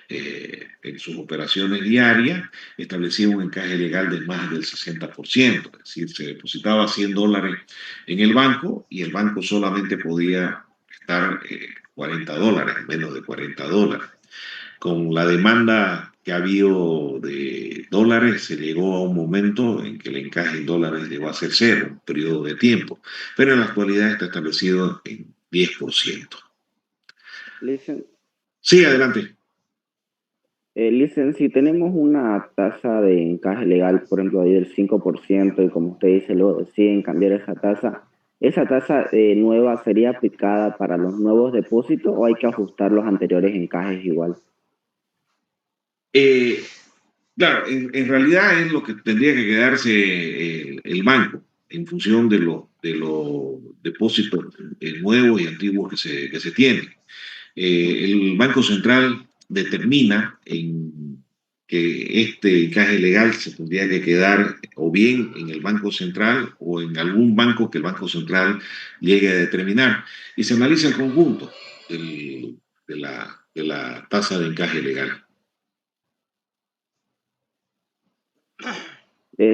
en sus operaciones diarias, establecía un encaje legal de más del 60%. Es decir, se depositaba $100 en el banco y el banco solamente podía estar $40, menos de $40. Con la demanda que ha habido de dólares, se llegó a un momento en que el encaje en dólares llegó a ser cero, un periodo de tiempo, pero en la actualidad está establecido en 10%. Listen, Sí, adelante. listen, si tenemos una tasa de encaje legal, por ejemplo, ahí del 5%, y como usted dice, luego deciden cambiar ¿esa tasa nueva sería aplicada para los nuevos depósitos o hay que ajustar los anteriores encajes igual? Eh, claro, en realidad es lo que tendría que quedarse el banco en función de los depósitos nuevos y antiguos que se tienen. El Banco Central determina que este encaje legal se tendría que quedar o bien en el Banco Central o en algún banco que el Banco Central llegue a determinar. Y se analiza el conjunto de la tasa de encaje legal.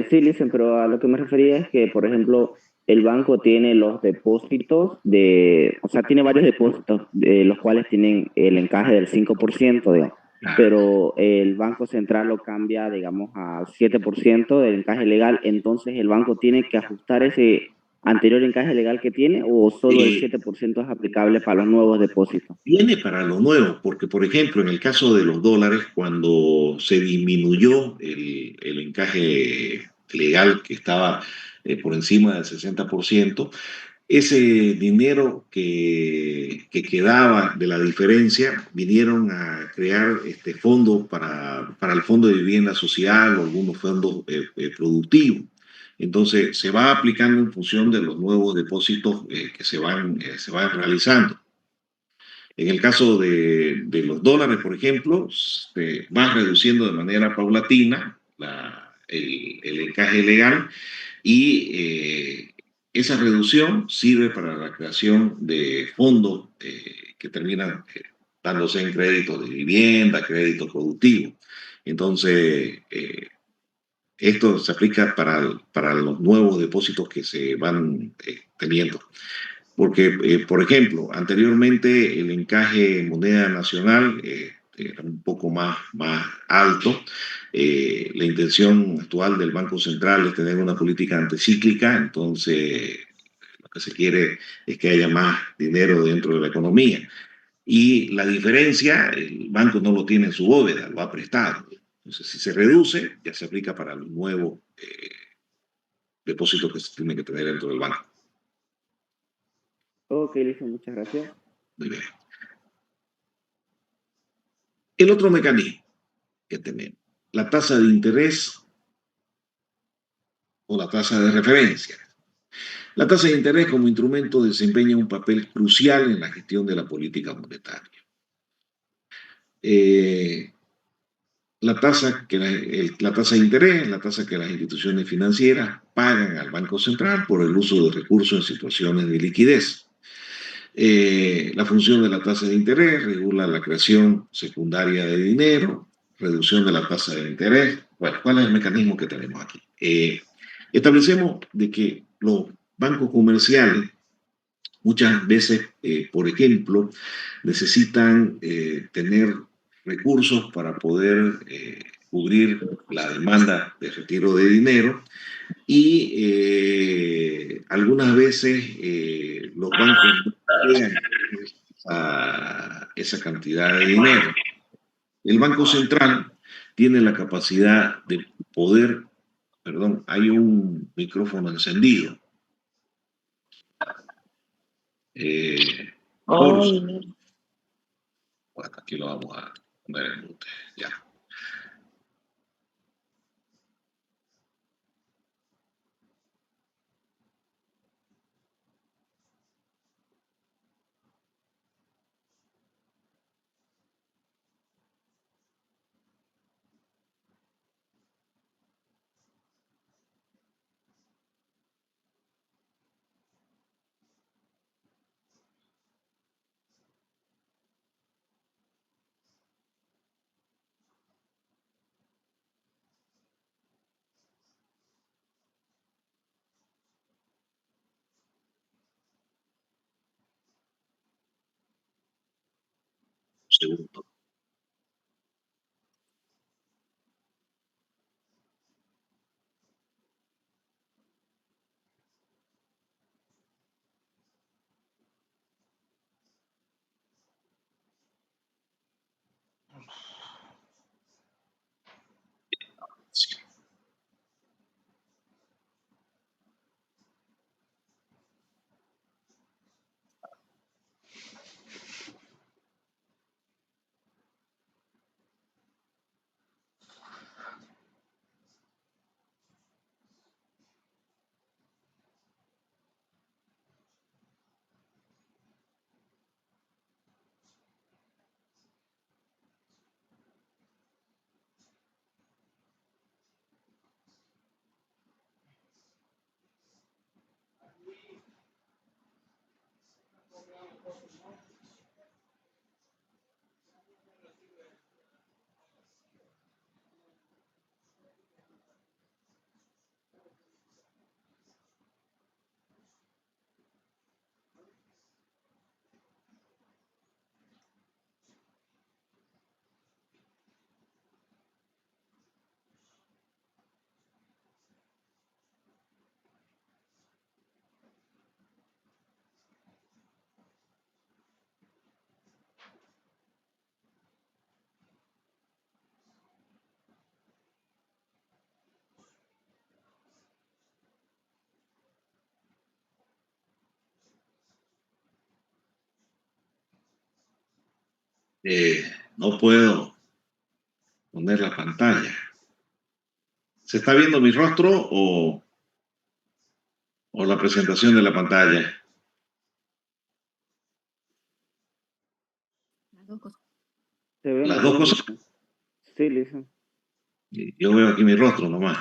Sí, Listen, pero a lo que me refería es que, por ejemplo, el banco tiene los depósitos o sea, tiene varios depósitos, los cuales tienen el encaje del 5%, digamos, pero el Banco Central lo cambia, digamos, a 7% del encaje legal, entonces el banco tiene que ajustar ese anterior encaje legal que tiene o solo el Eh, 7% es aplicable para los nuevos depósitos. Viene para lo nuevo, porque por ejemplo, en el caso de los dólares, cuando se disminuyó el encaje legal que estaba por encima del 60%, ese dinero que quedaba de la diferencia vinieron a crear fondos para el Fondo de Vivienda Social o algunos fondos productivos. Entonces, se va aplicando en función de los nuevos depósitos que se van realizando. En el caso de los dólares, por ejemplo, se va reduciendo de manera paulatina el encaje legal y esa reducción sirve para la creación de fondos que terminan dándose en créditos de vivienda, créditos productivos. Entonces, esto se aplica para los nuevos depósitos que se van teniendo. Porque, por ejemplo, anteriormente el encaje en moneda nacional era un poco más alto. La intención actual del Banco Central es tener una política anticíclica, entonces lo que se quiere es que haya más dinero dentro de la economía. Y la diferencia, el banco no lo tiene en su bóveda, lo ha prestado. Entonces, si se reduce, ya se aplica para los nuevos depósitos que se tienen que tener dentro del banco. Ok, Listen, muchas gracias. Muy bien. El otro mecanismo que tenemos, la tasa de interés o la tasa de referencia. La tasa de interés como instrumento desempeña un papel crucial en la gestión de la política monetaria. Eh, la tasa de interés es la tasa que las instituciones financieras pagan al Banco Central por el uso de recursos en situaciones de liquidez. La función de la tasa de interés regula la creación secundaria de dinero, reducción de la tasa de interés. Bueno, ¿cuál es el mecanismo que tenemos aquí? Establecemos de que los bancos comerciales muchas veces, por ejemplo, necesitan tener recursos para poder cubrir la demanda de retiro de dinero y algunas veces los bancos no llegan a esa cantidad de dinero. El Banco Central tiene la capacidad de poder, perdón, hay un micrófono encendido. Por, bueno, aquí lo vamos a poner en mute, ya. segundo. Sí. No puedo poner la pantalla. ¿Se está viendo mi rostro o la presentación de la pantalla? Las dos cosas. Se ven Las dos cosas. Sí, Lisa. Yo veo aquí mi rostro nomás.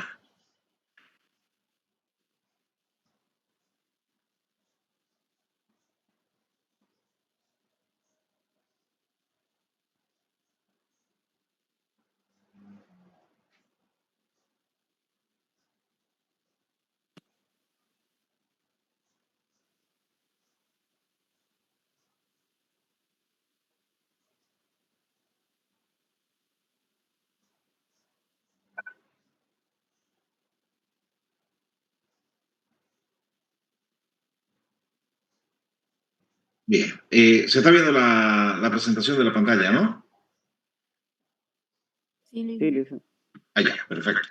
Bien, se está viendo la presentación de la pantalla, ¿no? Sí, Lisa. Allá, perfecto.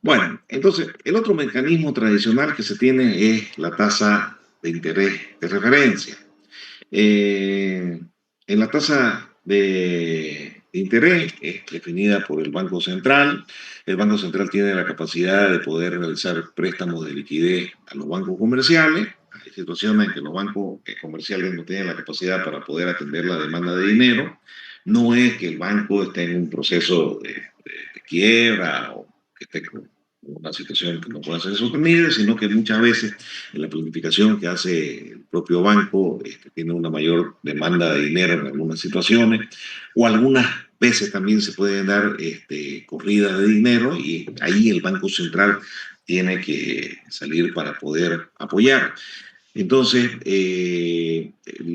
Bueno, entonces, el otro mecanismo tradicional que se tiene es la tasa de interés de referencia. En la tasa de interés es definida por el Banco Central. El Banco Central tiene la capacidad de poder realizar préstamos de liquidez a los bancos comerciales. Hay situaciones en que los bancos comerciales no tienen la capacidad para poder atender la demanda de dinero. No es que el banco esté en un proceso de quiebra o que esté con una situación que no pueda ser sostenida, sino que muchas veces en la planificación que hace el propio banco tiene una mayor demanda de dinero en algunas situaciones, o algunas veces también se pueden dar corridas de dinero y ahí el Banco Central tiene que salir para poder apoyar. Entonces, el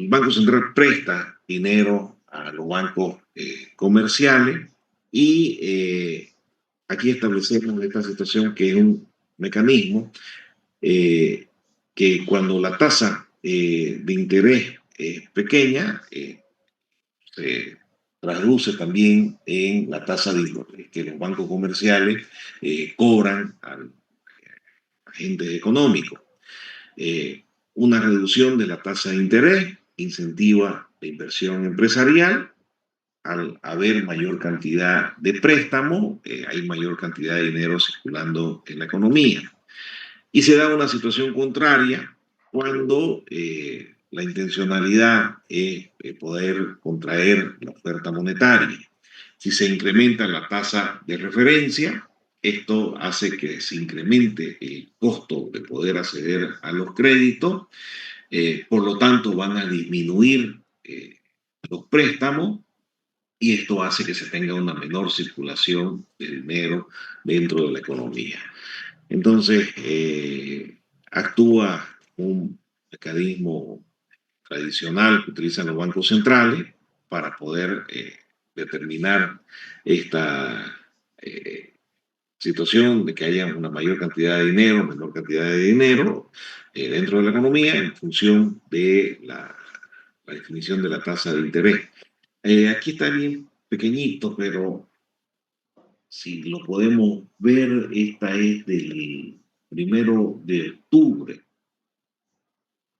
Banco Central presta dinero a los bancos comerciales y aquí establecemos esta situación que es un mecanismo eh, que cuando la tasa de interés es pequeña, se traduce también en la tasa de interés que los bancos comerciales cobran al agente económico. Una reducción de la tasa de interés incentiva la inversión empresarial. Al haber mayor cantidad de préstamo, hay mayor cantidad de dinero circulando en la economía. Y se da una situación contraria cuando la intencionalidad es poder contraer la oferta monetaria. Si se incrementa la tasa de referencia, esto hace que se incremente el costo de poder acceder a los créditos, por lo tanto van a disminuir los préstamos y esto hace que se tenga una menor circulación de dinero dentro de la economía. Entonces, actúa un mecanismo tradicional que utilizan los bancos centrales para poder determinar esta situación de que haya una mayor cantidad de dinero, menor cantidad de dinero dentro de la economía en función de la definición de la tasa de interés. Aquí está bien pequeñito, pero si lo podemos ver, esta es del 1 de octubre.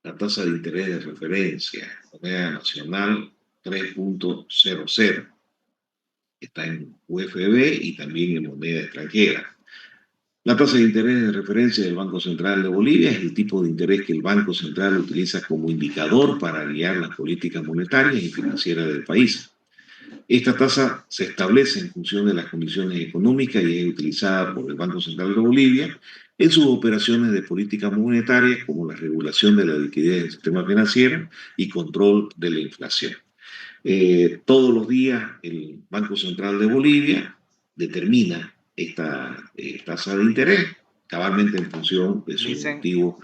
La tasa de interés de referencia, moneda nacional 3.00. Está en UFB y también en moneda extranjera. La tasa de interés de referencia del Banco Central de Bolivia es el tipo de interés que el Banco Central utiliza como indicador para guiar las políticas monetarias y financieras del país. Esta tasa se establece en función de las condiciones económicas y es utilizada por el Banco Central de Bolivia en sus operaciones de política monetaria como la regulación de la liquidez del sistema financiero y control de la inflación. Todos los días el Banco Central de Bolivia determina esta tasa de interés cabalmente en función de su objetivo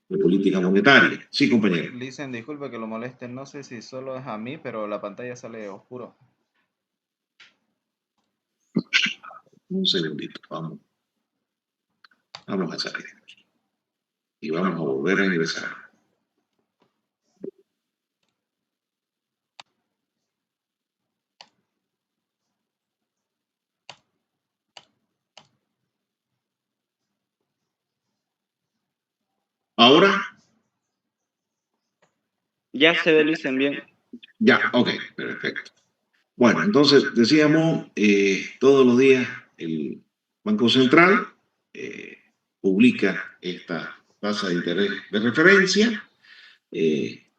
de política monetaria. Sí, compañero. Listen, disculpe que lo molesten, no sé si solo es a mí, pero la pantalla sale oscuro. Un segundito, vamos a salir y vamos a volver a ingresar. ¿Ahora? Ya se ve, Luis, bien. Ya, ok, perfecto. Bueno, entonces decíamos, todos los días el Banco Central publica esta tasa de interés de referencia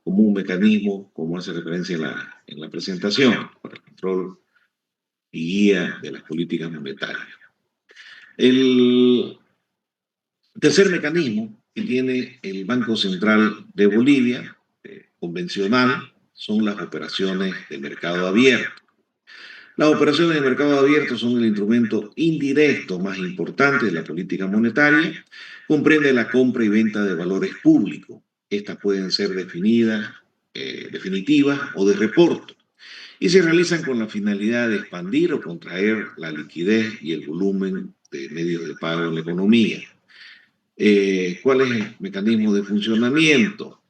como un mecanismo, como hace referencia en la presentación, para el control y guía de las políticas monetarias. El tercer mecanismo que tiene el Banco Central de Bolivia, convencional, son las operaciones de mercado abierto. Las operaciones de mercado abierto son el instrumento indirecto más importante de la política monetaria. Comprende la compra y venta de valores públicos. Estas pueden ser definitivas o de reporto, y se realizan con la finalidad de expandir o contraer la liquidez y el volumen de medios de pago en la economía. ¿Cuál es el mecanismo de funcionamiento?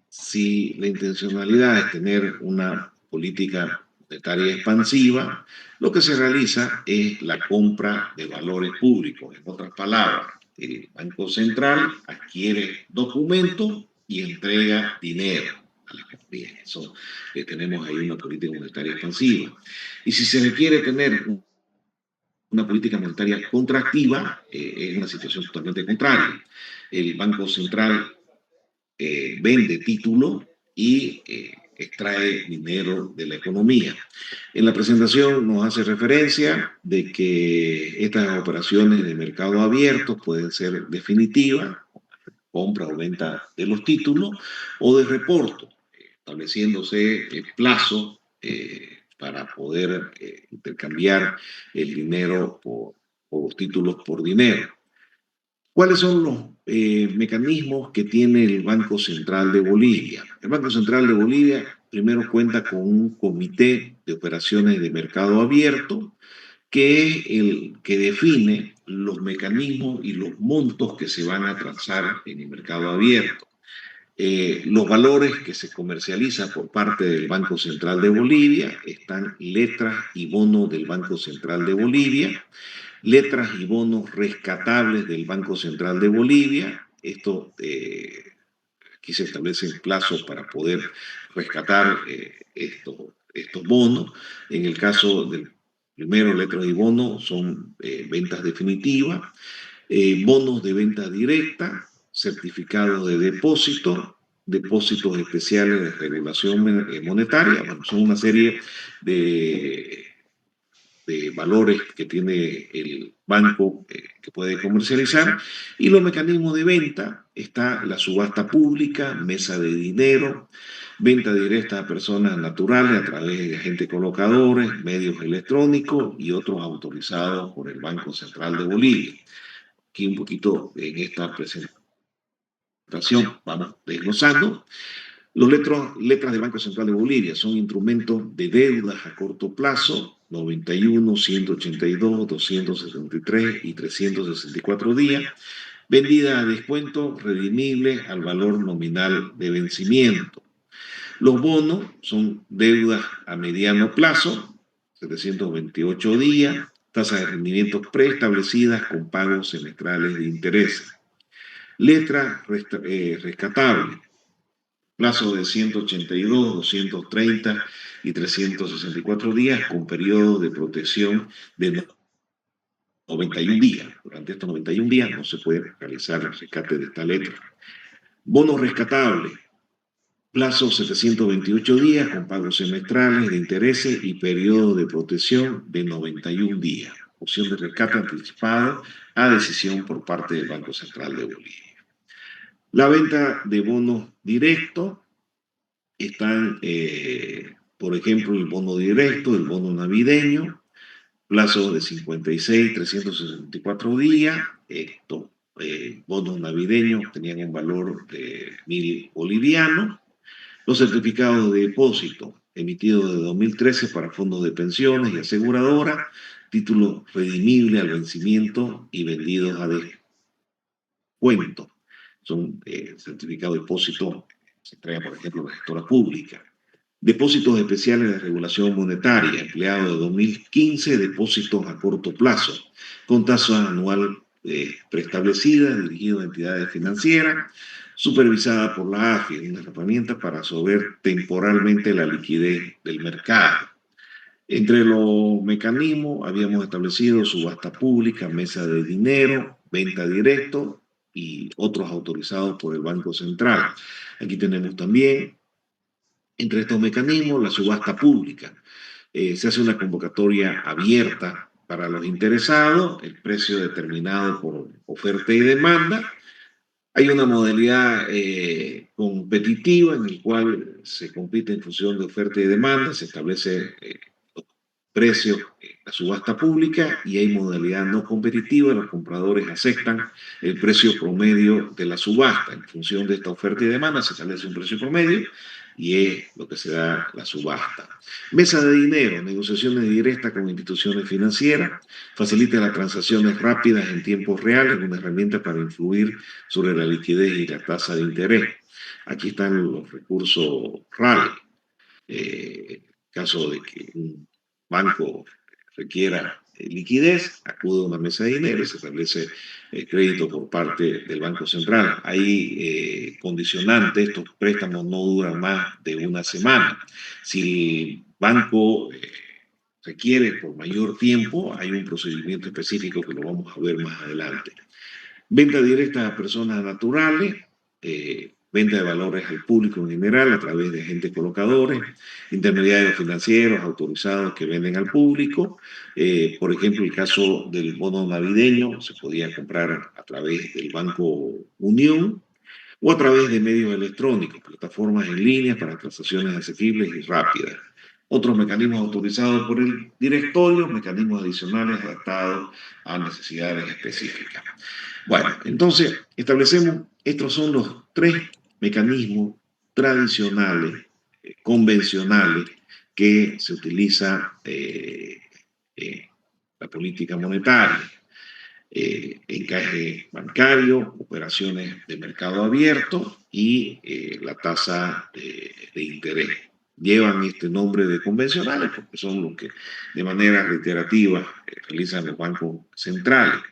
Si la intencionalidad es tener una política monetaria expansiva, lo que se realiza es la compra de valores públicos. En otras palabras, el Banco Central adquiere documentos y entrega dinero a la economía. Eso, tenemos ahí una política monetaria expansiva. Y si se requiere tener una política monetaria contractiva, es una situación totalmente contraria. El Banco Central vende títulos y extrae dinero de la economía. En la presentación nos hace referencia de que estas operaciones de mercado abierto pueden ser definitivas, compra o venta de los títulos, o de reporto, estableciéndose plazos para poder intercambiar el dinero por los títulos por dinero. ¿Cuáles son los mecanismos que tiene el Banco Central de Bolivia? El Banco Central de Bolivia primero cuenta con un comité de operaciones de mercado abierto que es el que define los mecanismos y los montos que se van a transar en el mercado abierto. Los valores que se comercializan por parte del Banco Central de Bolivia están letras y bonos del Banco Central de Bolivia, letras y bonos rescatables del Banco Central de Bolivia. Esto, aquí se establecen plazos para poder rescatar estos bonos. En el caso del primero, letras y bonos, son ventas definitivas, bonos de venta directa, certificados de depósito, depósitos especiales de regulación monetaria. Bueno, son una serie de valores que tiene el banco que puede comercializar. Y los mecanismos de venta: está la subasta pública, mesa de dinero, venta directa a personas naturales a través de agentes colocadores, medios electrónicos y otros autorizados por el Banco Central de Bolivia. Aquí un poquito en esta presentación vamos desglosando. Los letras del Banco Central de Bolivia son instrumentos de deudas a corto plazo, 91, 182, 273 y 364 días, vendida a descuento redimible al valor nominal de vencimiento. Los bonos son deudas a mediano plazo, 728 días, tasas de rendimientos preestablecidas con pagos semestrales de interés. Letra rescatable, plazo de 182, 230 y 364 días con periodo de protección de 91 días. Durante estos 91 días no se puede realizar el rescate de esta letra. Bono rescatable, plazo 728 días con pagos semestrales de intereses y periodo de protección de 91 días. Opción de rescate anticipado a decisión por parte del Banco Central de Bolivia. La venta de bonos directos están, por ejemplo, el bono directo, el bono navideño, plazo de 56, 364 días. Estos bonos navideños tenían un valor de 1.000 bolivianos. Los certificados de depósito emitidos de 2013 para fondos de pensiones y aseguradoras, títulos redimibles al vencimiento y vendidos a descuento. Son certificados de depósito se entregan, por ejemplo, a la gestora pública. Depósitos especiales de regulación monetaria, empleado de 2015, depósitos a corto plazo, con tasa anual preestablecida, dirigido a entidades financieras, supervisada por la AFI, una herramienta para absorber temporalmente la liquidez del mercado. Entre los mecanismos habíamos establecido subasta pública, mesa de dinero, venta directo y otros autorizados por el Banco Central. Aquí tenemos también, entre estos mecanismos, la subasta pública. Se hace una convocatoria abierta para los interesados, el precio determinado por oferta y demanda. Hay una modalidad competitiva en la cual se compite en función de oferta y demanda, se establece los precios en la subasta pública y hay modalidad no competitiva, los compradores aceptan el precio promedio de la subasta. En función de esta oferta y demanda se establece un precio promedio y es lo que se da la subasta. Mesa de dinero, negociaciones directas con instituciones financieras, facilita las transacciones rápidas en tiempo real, es una herramienta para influir sobre la liquidez y la tasa de interés. Aquí están los recursos RAL. En caso de que un banco requiera liquidez, acude a una mesa de dinero y se establece crédito por parte del Banco Central. Hay condicionantes, estos préstamos no duran más de una semana. Si el banco requiere por mayor tiempo, hay un procedimiento específico que lo vamos a ver más adelante. Venta directa a personas naturales, venta de valores al público en general a través de agentes colocadores, intermediarios financieros autorizados que venden al público. Por ejemplo, el caso del bono navideño se podía comprar a través del Banco Unión o a través de medios electrónicos, plataformas en línea para transacciones asequibles y rápidas. Otros mecanismos autorizados por el directorio, mecanismos adicionales adaptados a necesidades específicas. Bueno, entonces establecemos, estos son los tres mecanismos tradicionales, convencionales, que se utiliza en la política monetaria. Encaje bancario, operaciones de mercado abierto y la tasa de interés. Llevan este nombre de convencionales porque son los que de manera reiterativa realizan los bancos centrales.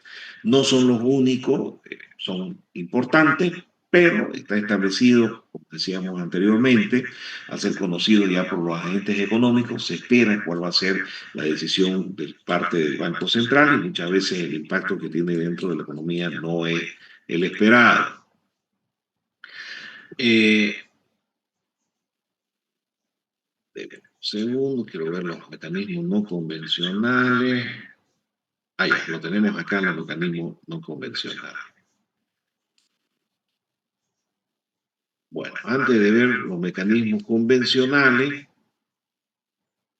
No son los únicos, son importantes, pero está establecido, como decíamos anteriormente, al ser conocido ya por los agentes económicos, se espera cuál va a ser la decisión de parte del Banco Central y muchas veces el impacto que tiene dentro de la economía no es el esperado. Segundo, quiero ver los mecanismos no convencionales. Ya, lo tenemos acá, los mecanismos no convencionales. Bueno, antes de ver los mecanismos convencionales,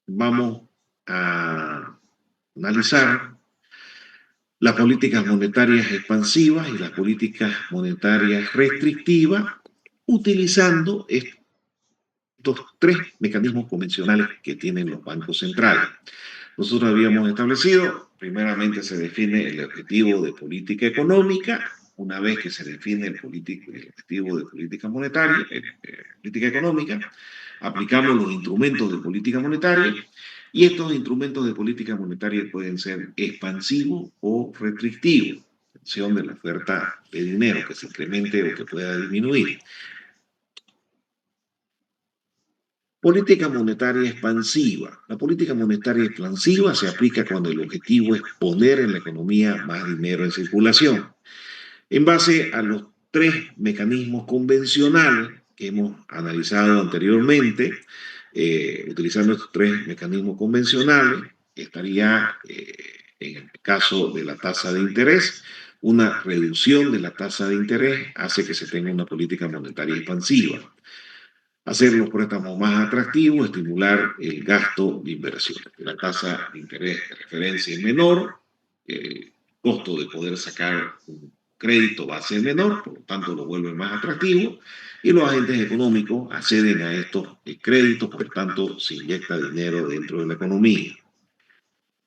vamos a analizar las políticas monetarias expansivas y las políticas monetarias restrictivas, utilizando estos tres mecanismos convencionales que tienen los bancos centrales. Nosotros habíamos establecido, primeramente se define el objetivo de política económica. Una vez que se define el objetivo de política monetaria, política económica, aplicamos los instrumentos de política monetaria y estos instrumentos de política monetaria pueden ser expansivos o restrictivos, en función de la oferta de dinero que se incremente o que pueda disminuir. Política monetaria expansiva. La política monetaria expansiva se aplica cuando el objetivo es poner en la economía más dinero en circulación. En base a los tres mecanismos convencionales que hemos analizado anteriormente, utilizando estos tres mecanismos convencionales, estaría, en el caso de la tasa de interés, una reducción de la tasa de interés hace que se tenga una política monetaria expansiva. Hacer los préstamos más atractivos, estimular el gasto de inversión. La tasa de interés de referencia es menor, el costo de poder sacar un crédito va a ser menor, por lo tanto lo vuelve más atractivo, y los agentes económicos acceden a estos créditos, por lo tanto se inyecta dinero dentro de la economía.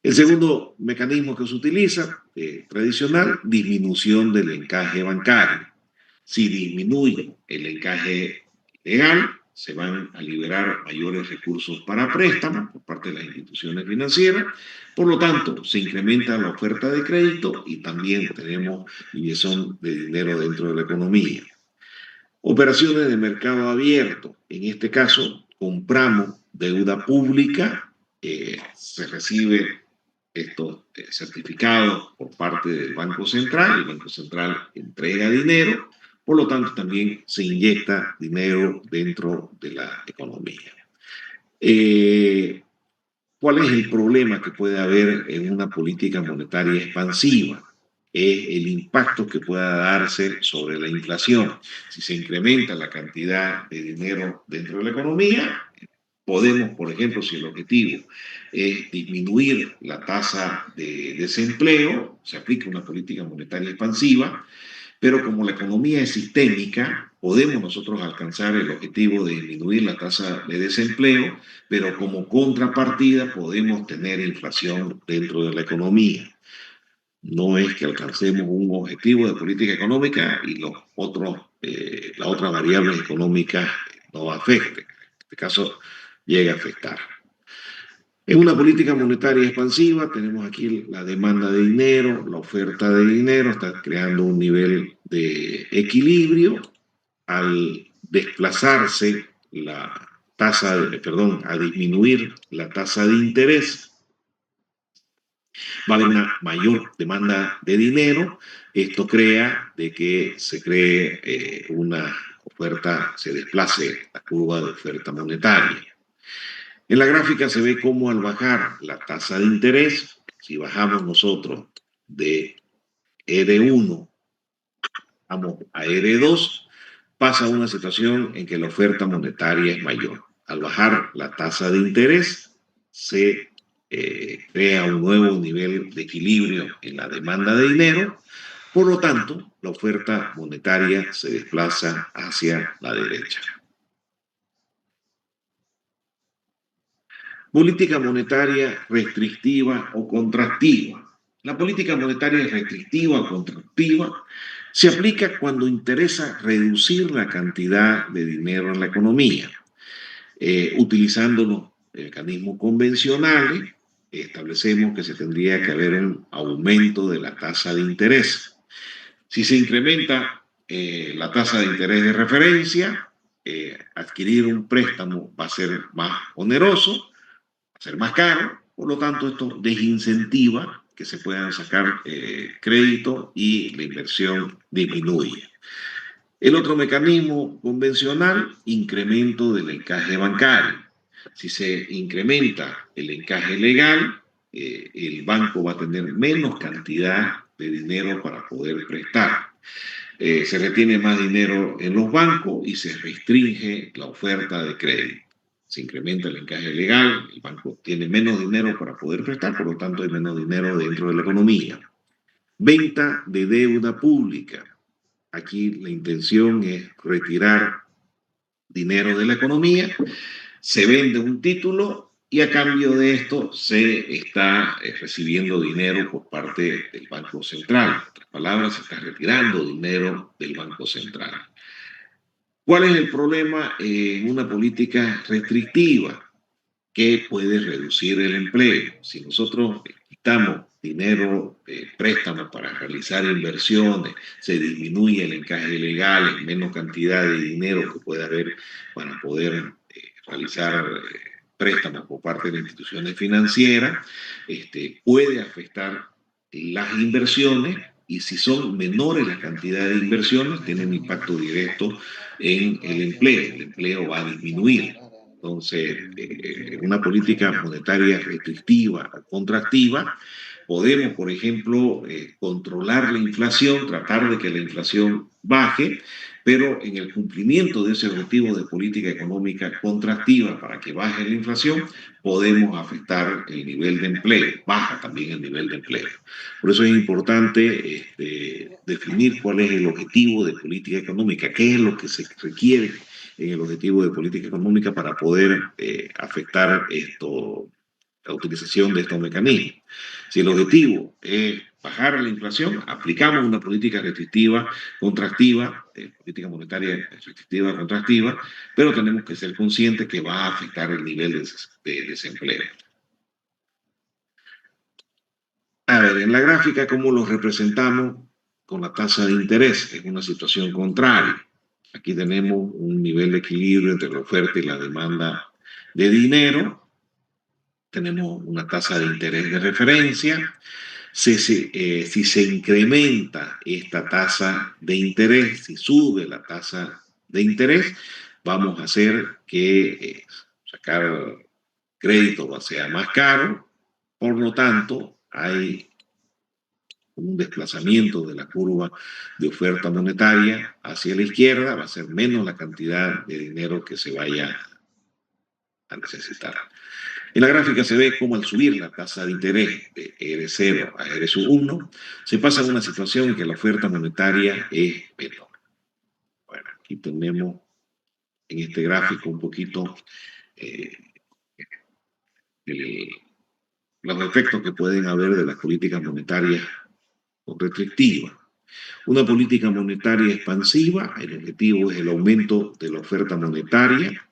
El segundo mecanismo que se utiliza, tradicional, disminución del encaje bancario. Si disminuye el encaje legal, se van a liberar mayores recursos para préstamos por parte de las instituciones financieras, por lo tanto, se incrementa la oferta de crédito y también tenemos inyección de dinero dentro de la economía. Operaciones de mercado abierto, en este caso, compramos deuda pública, se recibe estos certificados por parte del Banco Central, el Banco Central entrega dinero, por lo tanto también se inyecta dinero dentro de la economía. ¿Cuál es el problema que puede haber en una política monetaria expansiva? Es el impacto que pueda darse sobre la inflación. Si se incrementa la cantidad de dinero dentro de la economía, podemos, por ejemplo, si el objetivo es disminuir la tasa de desempleo, se aplica una política monetaria expansiva, pero como la economía es sistémica, podemos nosotros alcanzar el objetivo de disminuir la tasa de desempleo, pero como contrapartida podemos tener inflación dentro de la economía. No es que alcancemos un objetivo de política económica y las otras variables económicas no afecten. En este caso, llega a afectar. En una política monetaria expansiva tenemos aquí la demanda de dinero, la oferta de dinero, está creando un nivel de equilibrio. Al desplazarse la tasa, a disminuir la tasa de interés, va a haber una mayor demanda de dinero. Esto crea de que se cree una oferta, se desplace la curva de oferta monetaria. En la gráfica se ve cómo al bajar la tasa de interés, si bajamos nosotros de R1 vamos a R2, pasa una situación en que la oferta monetaria es mayor. Al bajar la tasa de interés, se crea un nuevo nivel de equilibrio en la demanda de dinero, por lo tanto, la oferta monetaria se desplaza hacia la derecha. Política monetaria restrictiva o contractiva. La política monetaria restrictiva o contractiva se aplica cuando interesa reducir la cantidad de dinero en la economía. Utilizando los mecanismos convencionales, establecemos que se tendría que haber un aumento de la tasa de interés. Si se incrementa la tasa de interés de referencia, adquirir un préstamo va a ser más oneroso, ser más caro, por lo tanto esto desincentiva que se puedan sacar crédito y la inversión disminuye. El otro mecanismo convencional, incremento del encaje bancario. Si se incrementa el encaje legal, el banco va a tener menos cantidad de dinero para poder prestar. Se retiene más dinero en los bancos y se restringe la oferta de crédito. Se incrementa el encaje legal, el banco tiene menos dinero para poder prestar, por lo tanto hay menos dinero dentro de la economía. Venta de deuda pública. Aquí la intención es retirar dinero de la economía, se vende un título y a cambio de esto se está recibiendo dinero por parte del Banco Central. En otras palabras, se está retirando dinero del Banco Central. ¿Cuál es el problema en una política restrictiva? Que puede reducir el empleo. Si nosotros quitamos dinero, préstamos para realizar inversiones, se disminuye el encaje legal, en menos cantidad de dinero que puede haber para poder realizar préstamos por parte de las instituciones financieras, puede afectar las inversiones y si son menores las cantidades de inversiones, tienen impacto directo en el empleo. El empleo va a disminuir. Entonces, una política monetaria restrictiva o contractiva, podemos, por ejemplo, controlar la inflación, tratar de que la inflación baje, pero en el cumplimiento de ese objetivo de política económica contractiva para que baje la inflación, podemos afectar el nivel de empleo, baja también el nivel de empleo. Por eso es importante definir cuál es el objetivo de política económica, qué es lo que se requiere en el objetivo de política económica para poder afectar la utilización de estos mecanismos. Si el objetivo es bajar la inflación, aplicamos una política restrictiva, contractiva, política monetaria restrictiva, contractiva, pero tenemos que ser conscientes que va a afectar el nivel de desempleo. A ver, en la gráfica, ¿cómo lo representamos? Con la tasa de interés, es una situación contraria. Aquí tenemos un nivel de equilibrio entre la oferta y la demanda de dinero. Tenemos una tasa de interés de referencia. Si se incrementa esta tasa de interés, si sube la tasa de interés, vamos a hacer que sacar crédito sea más caro. Por lo tanto, hay un desplazamiento de la curva de oferta monetaria hacia la izquierda, va a ser menos la cantidad de dinero que se vaya a necesitar. En la gráfica se ve cómo al subir la tasa de interés de R0 a R1 se pasa a una situación en que la oferta monetaria es menor. Bueno, aquí tenemos en este gráfico un poquito los efectos que pueden haber de las políticas monetarias restrictivas. Una política monetaria expansiva, el objetivo es el aumento de la oferta monetaria.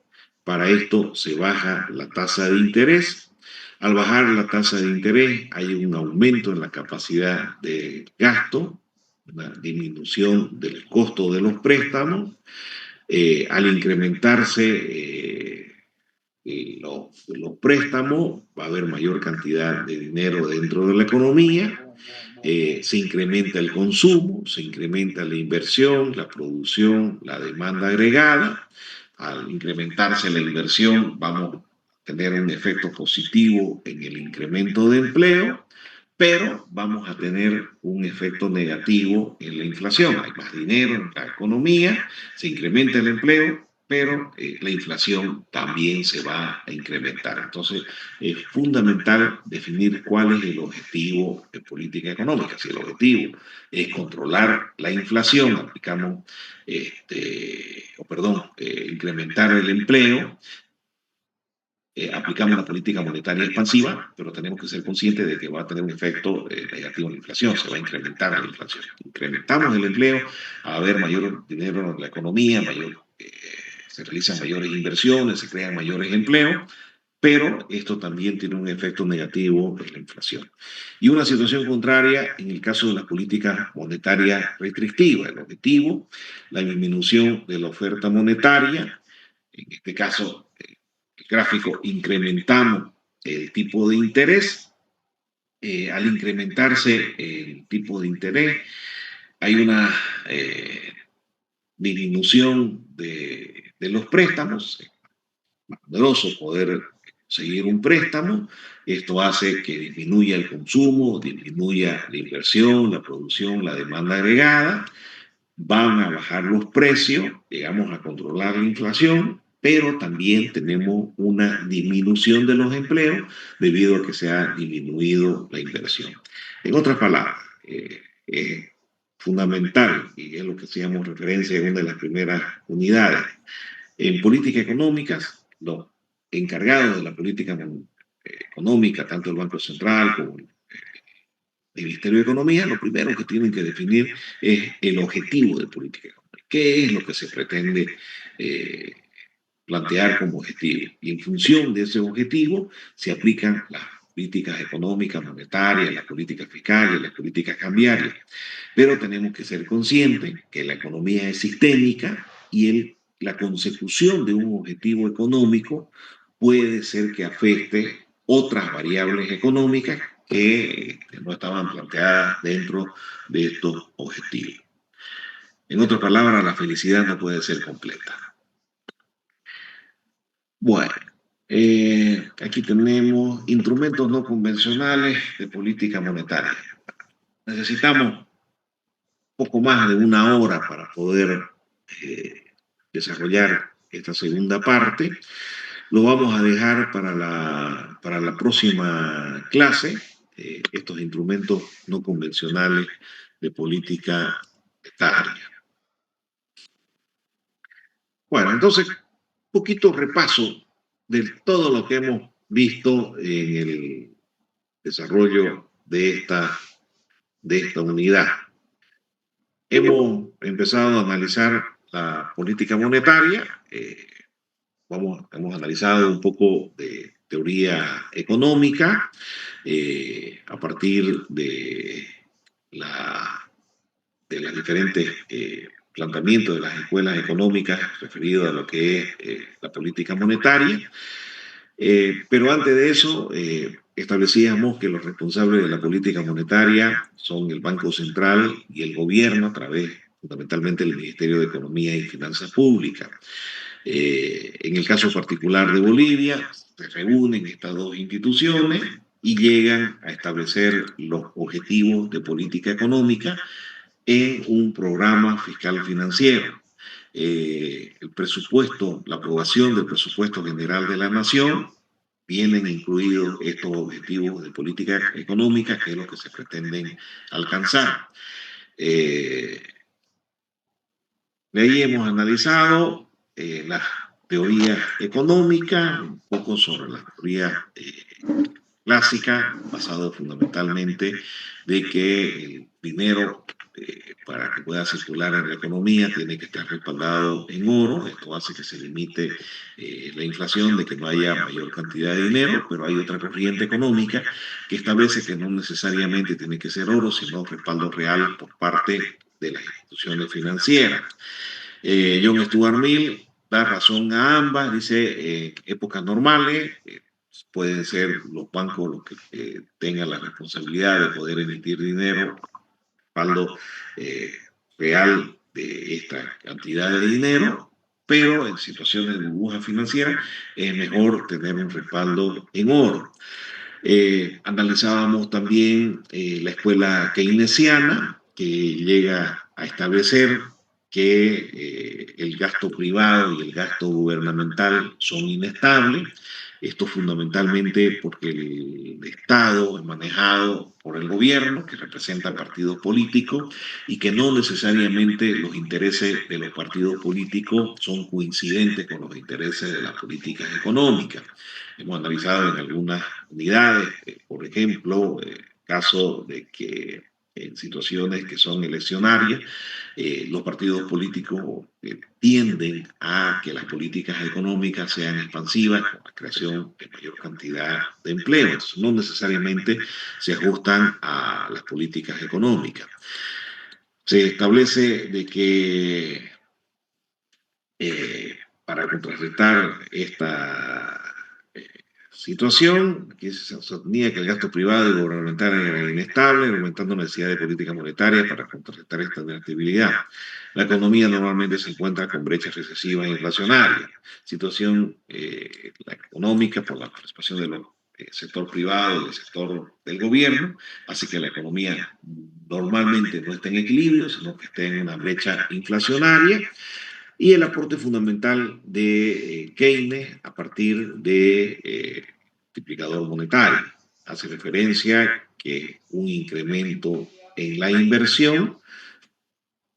Para esto se baja la tasa de interés. Al bajar la tasa de interés hay un aumento en la capacidad de gasto, una disminución del costo de los préstamos. Al incrementarse los préstamos, va a haber mayor cantidad de dinero dentro de la economía. Se incrementa el consumo, se incrementa la inversión, la producción, la demanda agregada. Al incrementarse la inversión, vamos a tener un efecto positivo en el incremento de empleo, pero vamos a tener un efecto negativo en la inflación. Hay más dinero en la economía, se incrementa el empleo, pero la inflación también se va a incrementar. Entonces, es fundamental definir cuál es el objetivo de política económica. Si el objetivo es controlar la inflación, aplicamos, incrementar el empleo, aplicamos una política monetaria expansiva, pero tenemos que ser conscientes de que va a tener un efecto negativo en la inflación, se va a incrementar la inflación. Incrementamos el empleo, a haber mayor dinero en la economía, se realizan mayores inversiones, se crean mayores empleos, pero esto también tiene un efecto negativo en la inflación. Y una situación contraria en el caso de las políticas monetarias restrictivas. El objetivo, la disminución de la oferta monetaria, en este caso, el gráfico, incrementamos el tipo de interés. Al incrementarse el tipo de interés, hay una disminución de los préstamos, más poderoso poder seguir un préstamo. Esto hace que disminuya el consumo, disminuya la inversión, la producción, la demanda agregada. Van a bajar los precios, llegamos a controlar la inflación, pero también tenemos una disminución de los empleos debido a que se ha disminuido la inversión. En otras palabras, es fundamental, y es lo que hacíamos referencia en una de las primeras unidades, En política económica, los encargados de la política económica, tanto el Banco Central como el Ministerio de Economía, lo primero que tienen que definir es el objetivo de política económica. ¿Qué es lo que se pretende eh, plantear como objetivo? Y en función de ese objetivo se aplican las políticas económicas, monetarias, las políticas fiscales, las políticas cambiarias. Pero tenemos que ser conscientes que la economía es sistémica y la consecución de un objetivo económico puede ser que afecte otras variables económicas que no estaban planteadas dentro de estos objetivos. En otras palabras, la felicidad no puede ser completa. Bueno, aquí tenemos instrumentos no convencionales de política monetaria. Necesitamos poco más de una hora para poder desarrollar esta segunda parte. Lo vamos a dejar para la próxima clase, estos instrumentos no convencionales de política monetaria. Bueno, entonces, un poquito repaso de todo lo que hemos visto en el desarrollo de esta unidad. Hemos empezado a analizar la política monetaria, hemos analizado un poco de teoría económica a partir de los diferentes planteamientos de las escuelas económicas referidos a lo que es la política monetaria. Pero antes de eso, establecíamos que los responsables de la política monetaria son el Banco Central y el gobierno a través fundamentalmente del Ministerio de Economía y Finanzas Públicas. En el caso particular de Bolivia, se reúnen estas dos instituciones y llegan a establecer los objetivos de política económica en un programa fiscal financiero. El presupuesto, la aprobación del presupuesto general de la nación, vienen incluidos estos objetivos de política económica, que es lo que se pretenden alcanzar. De ahí hemos analizado las teorías económicas, un poco sobre las teorías clásicas, basado fundamentalmente de que el dinero para que pueda circular en la economía tiene que estar respaldado en oro. Esto hace que se limite la inflación, de que no haya mayor cantidad de dinero, pero hay otra corriente económica que establece que no necesariamente tiene que ser oro, sino respaldo real por parte de las instituciones financieras. John Stuart Mill da razón a ambas, dice épocas normales, pueden ser los bancos los que tengan la responsabilidad de poder emitir dinero, respaldo real de esta cantidad de dinero, pero en situaciones de burbuja financiera es mejor tener un respaldo en oro. Analizábamos también la escuela keynesiana, que llega a establecer que el gasto privado y el gasto gubernamental son inestables. Esto fundamentalmente porque el Estado es manejado por el gobierno, que representa partidos políticos, y que no necesariamente los intereses de los partidos políticos son coincidentes con los intereses de las políticas económicas. Hemos analizado en algunas unidades, por ejemplo, el caso de que en situaciones que son eleccionarias, los partidos políticos tienden a que las políticas económicas sean expansivas con la creación de mayor cantidad de empleo. Entonces, no necesariamente se ajustan a las políticas económicas. Se establece de que para contrarrestar esta situación, aquí se sostenía que el gasto privado y gubernamental era inestable, aumentando la necesidad de política monetaria para contrarrestar esta inestabilidad. La economía normalmente se encuentra con brechas recesivas e inflacionarias. Situación la económica por la participación del sector privado y del sector del gobierno, hace que la economía normalmente no esté en equilibrio, sino que esté en una brecha inflacionaria. Y el aporte fundamental de Keynes a partir de multiplicador monetario. Hace referencia que un incremento en la inversión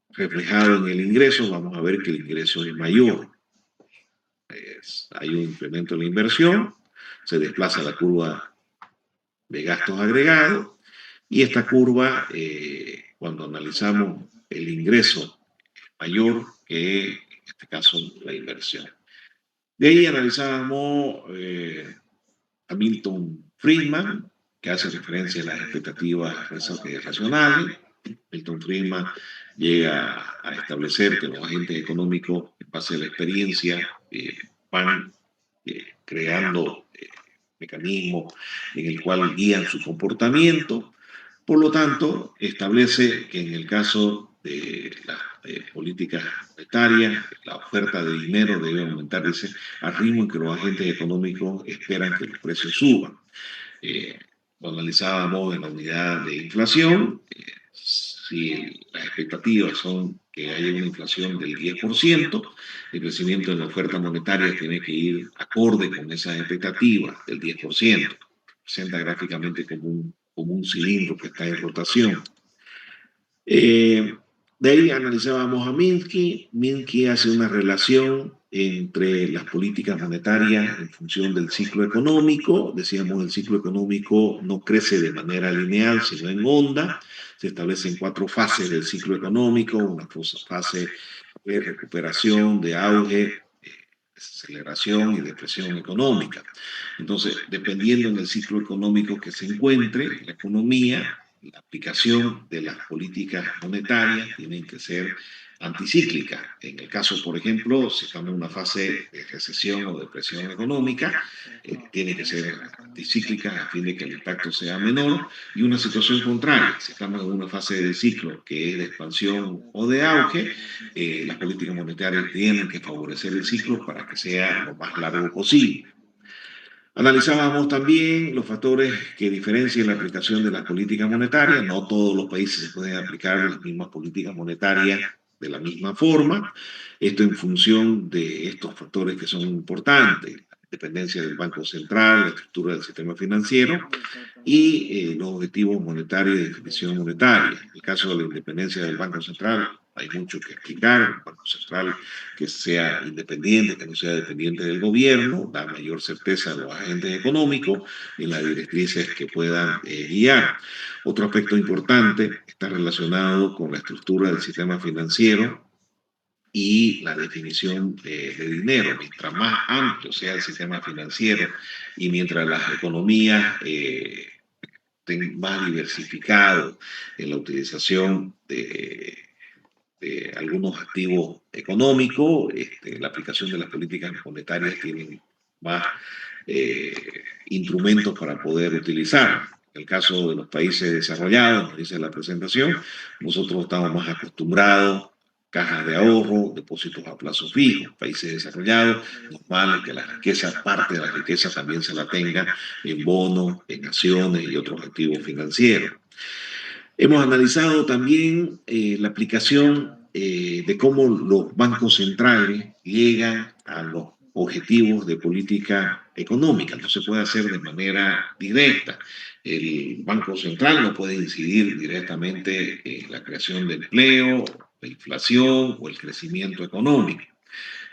reflejado en el ingreso, vamos a ver que el ingreso es mayor. hay un incremento en la inversión, se desplaza la curva de gastos agregados y esta curva, cuando analizamos el ingreso mayor que en este caso la inversión. De ahí analizábamos a Milton Friedman, que hace referencia a las expectativas racionales. Milton Friedman llega a establecer que los agentes económicos, en base a la experiencia, van creando mecanismos en el cual guían su comportamiento. Por lo tanto, establece que en el caso de las políticas monetarias, la oferta de dinero debe aumentar, dice, al ritmo en que los agentes económicos esperan que los precios suban. Lo analizábamos en la unidad de inflación. Si las expectativas son que haya una inflación del 10%, el crecimiento en la oferta monetaria tiene que ir acorde con esas expectativas del 10%. Presenta gráficamente como un cilindro que está en rotación. De ahí analizábamos a Minsky. Minsky hace una relación entre las políticas monetarias en función del ciclo económico. Decíamos, el ciclo económico no crece de manera lineal, sino en onda. Se establecen 4 fases del ciclo económico: una fase de recuperación, de auge, aceleración y depresión económica. Entonces, dependiendo del ciclo económico que se encuentre, la economía, la aplicación de las políticas monetarias tienen que ser anticíclicas. En el caso, por ejemplo, si estamos en una fase de recesión o depresión económica, tiene que ser anticíclica a fin de que el impacto sea menor. Y una situación contraria, si estamos en una fase del ciclo que es de expansión o de auge, las políticas monetarias tienen que favorecer el ciclo para que sea lo más largo posible. Analizábamos también los factores que diferencian la aplicación de las políticas monetarias. No todos los países se pueden aplicar las mismas políticas monetarias de la misma forma. Esto en función de estos factores que son importantes: la dependencia del Banco Central, la estructura del sistema financiero y los objetivos monetarios y definición monetaria. En el caso de la independencia del Banco Central, hay mucho que explicar. Un Banco Central que sea independiente, que no sea dependiente del gobierno, da mayor certeza a los agentes económicos en las directrices que puedan guiar. Otro aspecto importante está relacionado con la estructura del sistema financiero y la definición de dinero. Mientras más amplio sea el sistema financiero y mientras las economías estén más diversificados en la utilización de algunos activos económicos, la aplicación de las políticas monetarias tienen más instrumentos para poder utilizar. En el caso de los países desarrollados, como dice la presentación, nosotros estamos más acostumbrados: cajas de ahorro, depósitos a plazo fijo. Países desarrollados, normal es que la riqueza, parte de la riqueza también se la tenga en bonos, en acciones y otros activos financieros. Hemos analizado también la aplicación de cómo los bancos centrales llegan a los objetivos de política económica. No se puede hacer de manera directa. El Banco Central no puede incidir directamente en la creación de empleo, la inflación o el crecimiento económico.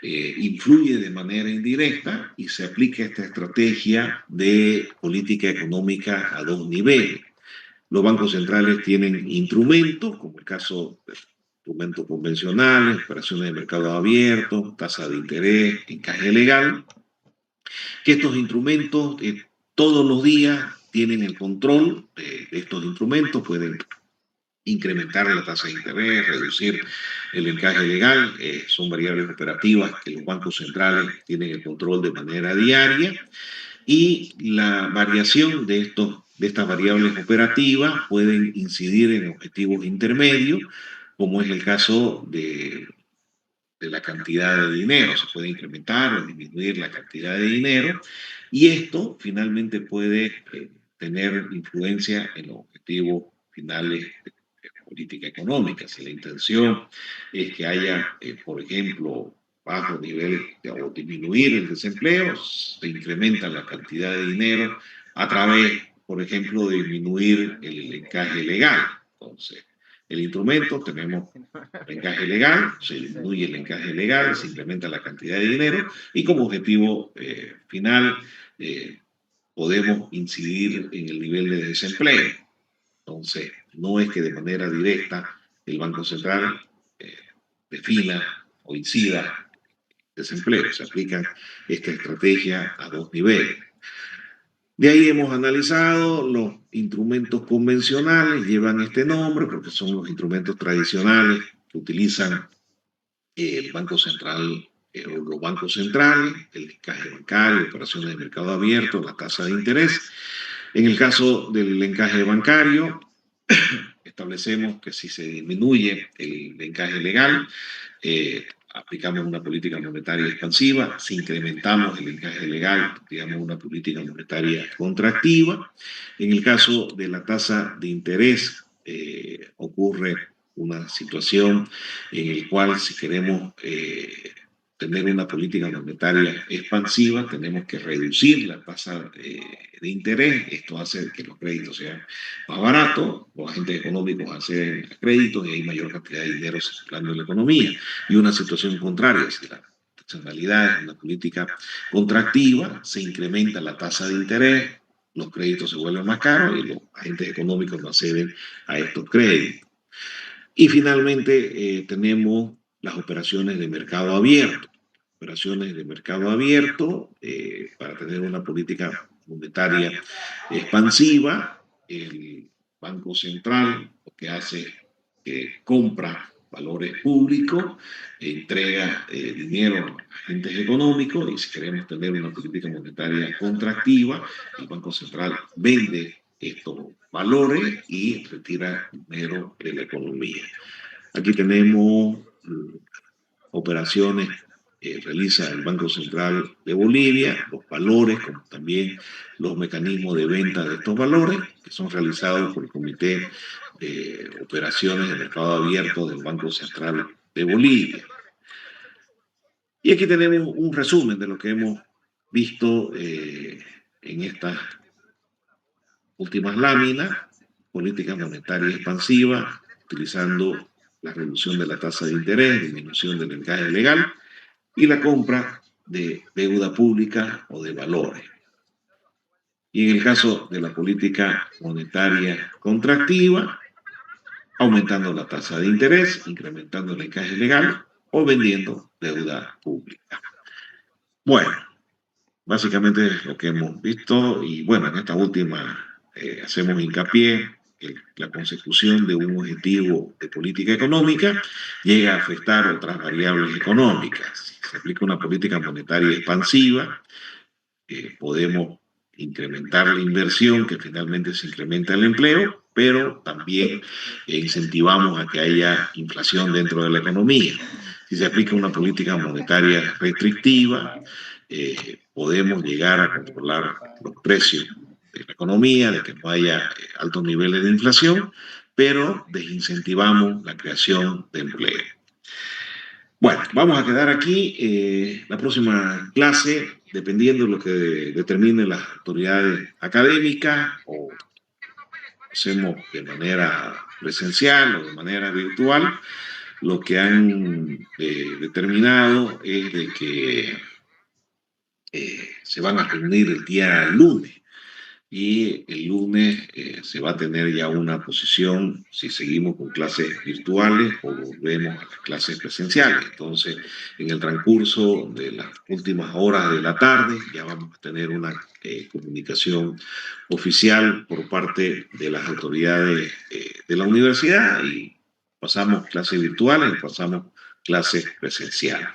Influye de manera indirecta y se aplica esta estrategia de política económica a 2 niveles. Los bancos centrales tienen instrumentos, como el caso de instrumentos convencionales, operaciones de mercado abierto, tasa de interés, encaje legal, que estos instrumentos todos los días tienen el control de estos instrumentos, pueden incrementar la tasa de interés, reducir el encaje legal. Son variables operativas que los bancos centrales tienen el control de manera diaria, y la variación de estas variables operativas pueden incidir en objetivos intermedios, como es el caso de la cantidad de dinero. Se puede incrementar o disminuir la cantidad de dinero, y esto finalmente puede tener influencia en los objetivos finales de política económica. Si la intención es que haya, por ejemplo, bajo nivel o disminuir el desempleo, se incrementa la cantidad de dinero a través, por ejemplo, de disminuir el encaje legal. Entonces, el instrumento, tenemos el encaje legal, se disminuye el encaje legal, se incrementa la cantidad de dinero y como objetivo final podemos incidir en el nivel de desempleo. Entonces, no es que de manera directa el Banco Central defina o incida desempleo, se aplica esta estrategia a dos niveles. De ahí hemos analizado los instrumentos convencionales, llevan este nombre porque son los instrumentos tradicionales que utilizan el Banco Central, los bancos centrales, el encaje bancario, operaciones de mercado abierto, la tasa de interés. En el caso del encaje bancario, establecemos que si se disminuye el encaje legal, aplicamos una política monetaria expansiva, si incrementamos el encaje legal, digamos una política monetaria contractiva. En el caso de la tasa de interés, ocurre una situación en la cual si queremos tener una política monetaria expansiva, tenemos que reducir la tasa de interés. Esto hace que los créditos sean más baratos, los agentes económicos acceden a créditos y hay mayor cantidad de dinero circulando en la economía. Y una situación contraria, si la externalidad es una política contractiva, se incrementa la tasa de interés, los créditos se vuelven más caros y los agentes económicos no acceden a estos créditos. Y finalmente tenemos las operaciones de mercado abierto. Operaciones de mercado abierto para tener una política monetaria expansiva. El Banco Central lo que hace es que compra valores públicos, entrega dinero a agentes económicos y si queremos tener una política monetaria contractiva, el Banco Central vende estos valores y retira dinero de la economía. Aquí tenemos operaciones que realiza el Banco Central de Bolivia, los valores, como también los mecanismos de venta de estos valores, que son realizados por el Comité de Operaciones de Mercado Abierto del Banco Central de Bolivia. Y aquí tenemos un resumen de lo que hemos visto en estas últimas láminas: política monetaria expansiva, utilizando la reducción de la tasa de interés, disminución del encaje legal y la compra de deuda pública o de valores. Y en el caso de la política monetaria contractiva, aumentando la tasa de interés, incrementando el encaje legal o vendiendo deuda pública. Bueno, básicamente es lo que hemos visto y bueno, en esta última hacemos hincapié en la consecución de un objetivo de política económica llega a afectar otras variables económicas. Si se aplica una política monetaria expansiva, podemos incrementar la inversión, que finalmente se incrementa el empleo, pero también incentivamos a que haya inflación dentro de la economía. Si se aplica una política monetaria restrictiva, podemos llegar a controlar los precios de la economía, de que no haya altos niveles de inflación, pero desincentivamos la creación de empleo. Bueno, vamos a quedar aquí. La próxima clase, dependiendo de lo que determinen las autoridades académicas, o hacemos de manera presencial o de manera virtual, lo que han determinado es de que se van a reunir el día lunes. Y el lunes se va a tener ya una posición si seguimos con clases virtuales o volvemos a las clases presenciales. Entonces, en el transcurso de las últimas horas de la tarde ya vamos a tener una comunicación oficial por parte de las autoridades de la universidad y pasamos clases virtuales y pasamos clases presenciales.